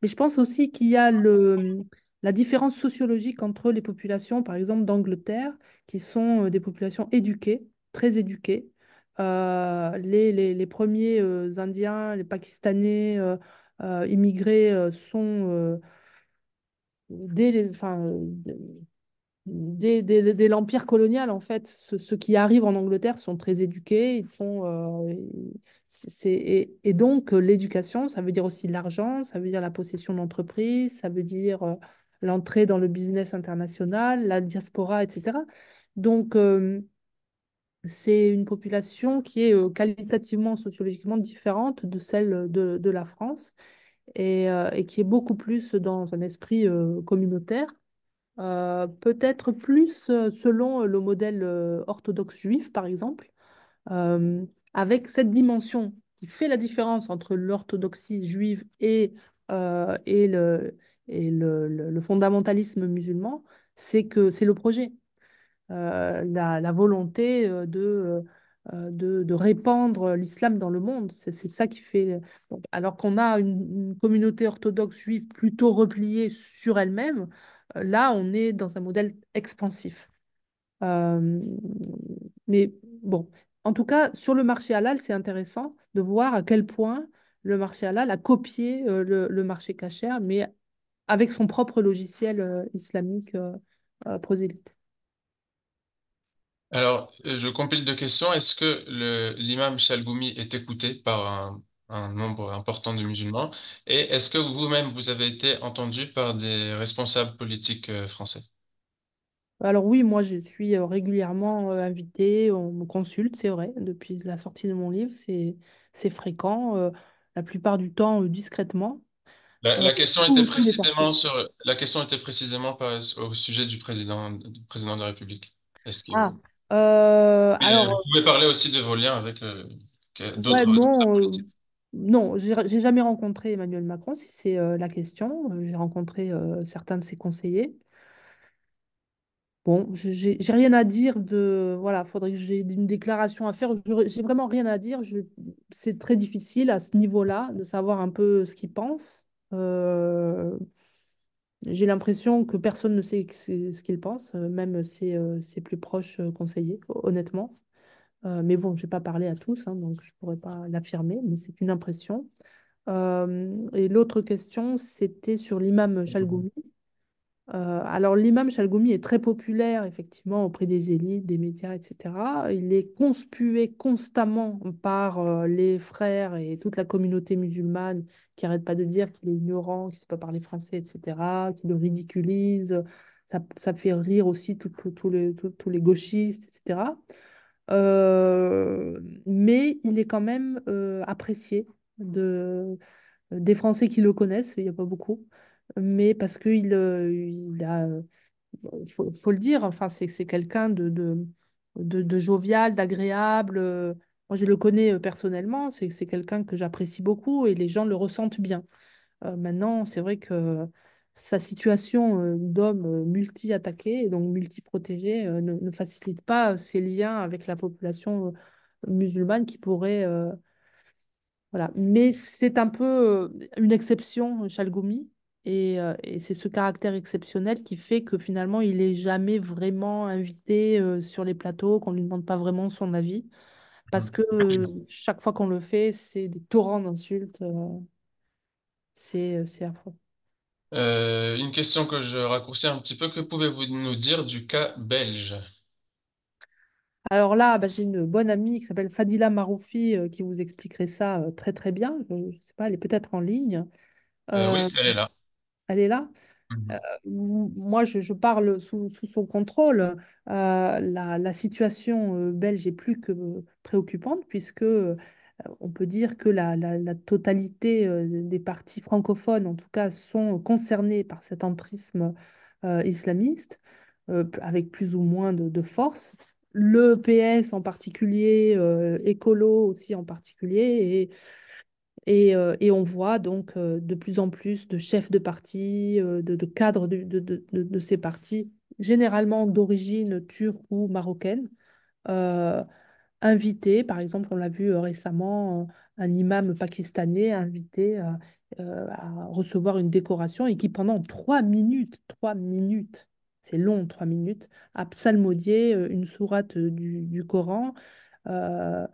Mais je pense aussi qu'il y a la différence sociologique entre les populations, par exemple d'Angleterre, qui sont des populations éduquées, très éduquées. Les premiers Indiens, les Pakistanais immigrés sont enfin, dès l'Empire colonial, en fait, ceux qui arrivent en Angleterre sont très éduqués, ils font, et donc l'éducation, ça veut dire aussi l'argent, ça veut dire la possession d'entreprises, ça veut dire l'entrée dans le business international, la diaspora, etc. Donc, c'est une population qui est qualitativement, sociologiquement différente de celle de la France et qui est beaucoup plus dans un esprit communautaire. Peut-être plus selon le modèle orthodoxe juif, par exemple, euh, avec cette dimension qui fait la différence entre l'orthodoxie juive et le fondamentalisme musulman, c'est que c'est le projet, la volonté de répandre l'islam dans le monde. C'est ça qui fait. Donc, alors qu'on a une communauté orthodoxe juive plutôt repliée sur elle-même, là, on est dans un modèle expansif. Euh, mais bon, en tout cas, sur le marché halal, c'est intéressant de voir à quel point le marché halal a copié le marché casher, mais avec son propre logiciel islamique prosélyte. Alors, je compile deux questions. Est-ce que l'imam Chalgoumi est écouté par un nombre important de musulmans? Et est-ce que vous-même, vous avez été entendu par des responsables politiques français? Alors oui, moi je suis régulièrement invitée, on me consulte, c'est vrai, depuis la sortie de mon livre, c'est fréquent, la plupart du temps discrètement. La, Euh, la question était tous les précisément partis. la question était précisément au sujet du président de la République. Est-ce que, Ah, mais vous alors, pouvez parler aussi de vos liens avec ouais, d'autres responsables non, politiques. non, j'ai jamais rencontré Emmanuel Macron, si c'est la question. J'ai rencontré certains de ses conseillers. Bon, j'ai rien à dire de. Voilà, faudrait que j'ai une déclaration à faire. J'ai vraiment rien à dire. C'est très difficile à ce niveau-là de savoir un peu ce qu'il pense. J'ai l'impression que personne ne sait ce qu'il pense, même ses plus proches conseillers, honnêtement. Mais bon, je vais pas parler à tous, hein, donc je pourrais pas l'affirmer, mais c'est une impression. Et l'autre question, c'était sur l'imam Chalgoumi. Alors, l'imam Chalgoumi est très populaire, effectivement, auprès des élites, des médias, etc. Il est conspué constamment par les frères et toute la communauté musulmane qui n'arrête pas de dire qu'il est ignorant, qu'il ne sait pas parler français, etc., qui le ridiculise. Ça fait rire aussi tous les gauchistes, etc. Mais il est quand même apprécié des Français qui le connaissent, il n'y a pas beaucoup, mais parce il a, faut le dire, enfin, c'est quelqu'un de jovial, d'agréable. Moi, je le connais personnellement, c'est quelqu'un que j'apprécie beaucoup et les gens le ressentent bien. Maintenant, c'est vrai que sa situation d'homme multi-attaqué et donc multi-protégé ne facilite pas ses liens avec la population musulmane qui pourrait. Voilà. Mais c'est un peu une exception, Chalgoumi. Et c'est ce caractère exceptionnel qui fait que finalement, il n'est jamais vraiment invité sur les plateaux, qu'on ne lui demande pas vraiment son avis. Parce que chaque fois qu'on le fait, c'est des torrents d'insultes. C'est affreux. Une question que je raccourcis un petit peu. Que pouvez-vous nous dire du cas belge? Alors là, bah, j'ai une bonne amie qui s'appelle Fadila Maroufi qui vous expliquerait ça très très bien. Je ne sais pas, elle est peut-être en ligne. Oui, Euh, elle est là. Elle est là. Mhm. Moi, je parle sous son contrôle. La situation belge est plus que préoccupante puisque on peut dire que la totalité des partis francophones, en tout cas, sont concernés par cet entrisme islamiste, avec plus ou moins de force. Le PS en particulier, écolo aussi en particulier, et on voit donc de plus en plus de chefs de parti, de cadres de ces partis, généralement d'origine turque ou marocaine, euh, invités. Par exemple, on l'a vu récemment, un imam pakistanais invité à recevoir une décoration et qui, pendant 3 minutes, c'est long, 3 minutes, a psalmodié une sourate du Coran, euh,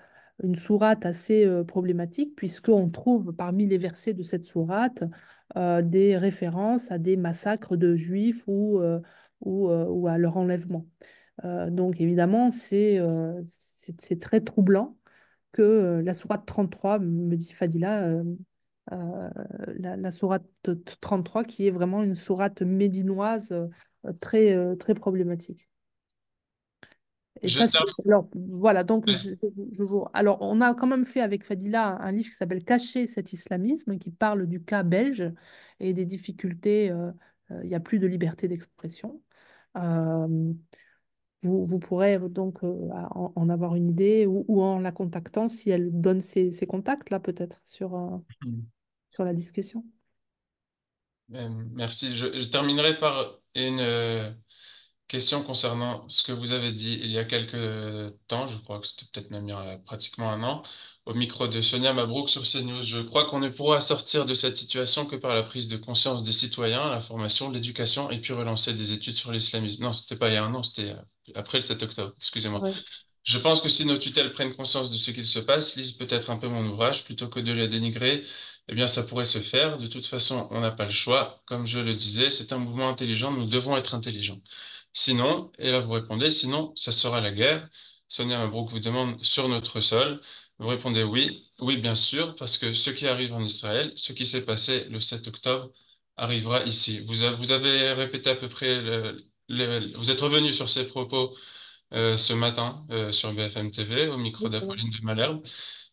une sourate assez problématique, puisqu'on trouve parmi les versets de cette sourate des références à des massacres de juifs ou à leur enlèvement. Donc évidemment, c'est très troublant que la sourate 33, me dit Fadila, euh, la sourate 33, qui est vraiment une sourate médinoise très problématique. Et Je ça, termine. alors voilà, donc alors on a quand même fait avec Fadila un livre qui s'appelle Cacher cet islamisme, qui parle du cas belge et des difficultés. Il n'y a plus de liberté d'expression. Euh, vous pourrez donc en avoir une idée ou en la contactant si elle donne ses contacts là peut-être sur la discussion. Merci. Je terminerai par une question concernant ce que vous avez dit il y a quelques temps, je crois que c'était peut-être même il y a pratiquement un an, au micro de Sonia Mabrouk sur CNews. Je crois qu'on ne pourra sortir de cette situation que par la prise de conscience des citoyens, la formation, l'éducation et puis relancer des études sur l'islamisme. Non, c'était pas il y a un an, c'était après le 7 octobre, excusez-moi. Ouais. Je pense que si nos tutelles prennent conscience de ce qu'il se passe, lisent peut-être un peu mon ouvrage, plutôt que de le dénigrer, eh bien ça pourrait se faire. De toute façon, on n'a pas le choix. Comme je le disais, c'est un mouvement intelligent, nous devons être intelligents. Sinon, et là vous répondez, sinon, ça sera la guerre. Sonia Mabrouk vous demande sur notre sol. Vous répondez oui, oui bien sûr, parce que ce qui arrive en Israël, ce qui s'est passé le 7 octobre, arrivera ici. Vous avez répété à peu près, vous êtes revenu sur ces propos ce matin sur BFM TV au micro Oui, c'est vrai. d'Apolline de Malherbe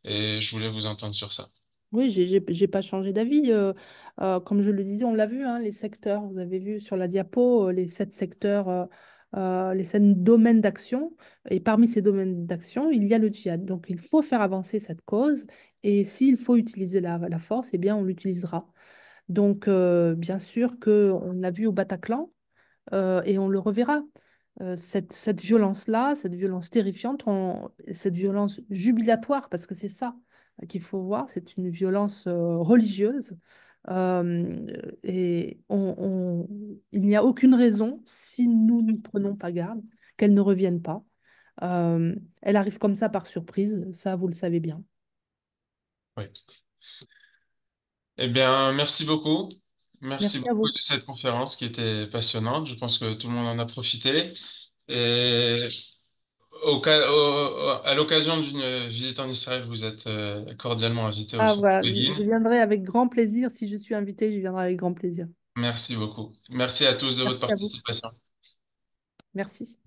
et je voulais vous entendre sur ça. Oui, j'ai pas changé d'avis. Comme je le disais, on l'a vu, hein, les secteurs. Vous avez vu sur la diapo les 7 secteurs, les 7 domaines d'action. Et parmi ces domaines d'action, il y a le djihad. Donc, il faut faire avancer cette cause. Et s'il faut utiliser la force, eh bien, on l'utilisera. Donc, bien sûr qu'on l'a vu au Bataclan et on le reverra. Cette violence-là, cette violence terrifiante, cette violence jubilatoire, parce que c'est ça qu'il faut voir, c'est une violence religieuse. Euh, il n'y a aucune raison, si nous n'y prenons pas garde, qu'elle ne revienne pas. Elle arrive comme ça par surprise, ça vous le savez bien. Oui. Eh bien, merci beaucoup. Merci Merci à beaucoup vous. de cette conférence qui était passionnante. Je pense que tout le monde en a profité. Et à l'occasion d'une visite en Israël, vous êtes cordialement invité au Ah centre voilà, Begin. je viendrai avec grand plaisir. Si je suis invitée, je viendrai avec grand plaisir. Merci beaucoup. Merci à tous de votre Merci à vous. participation. Merci.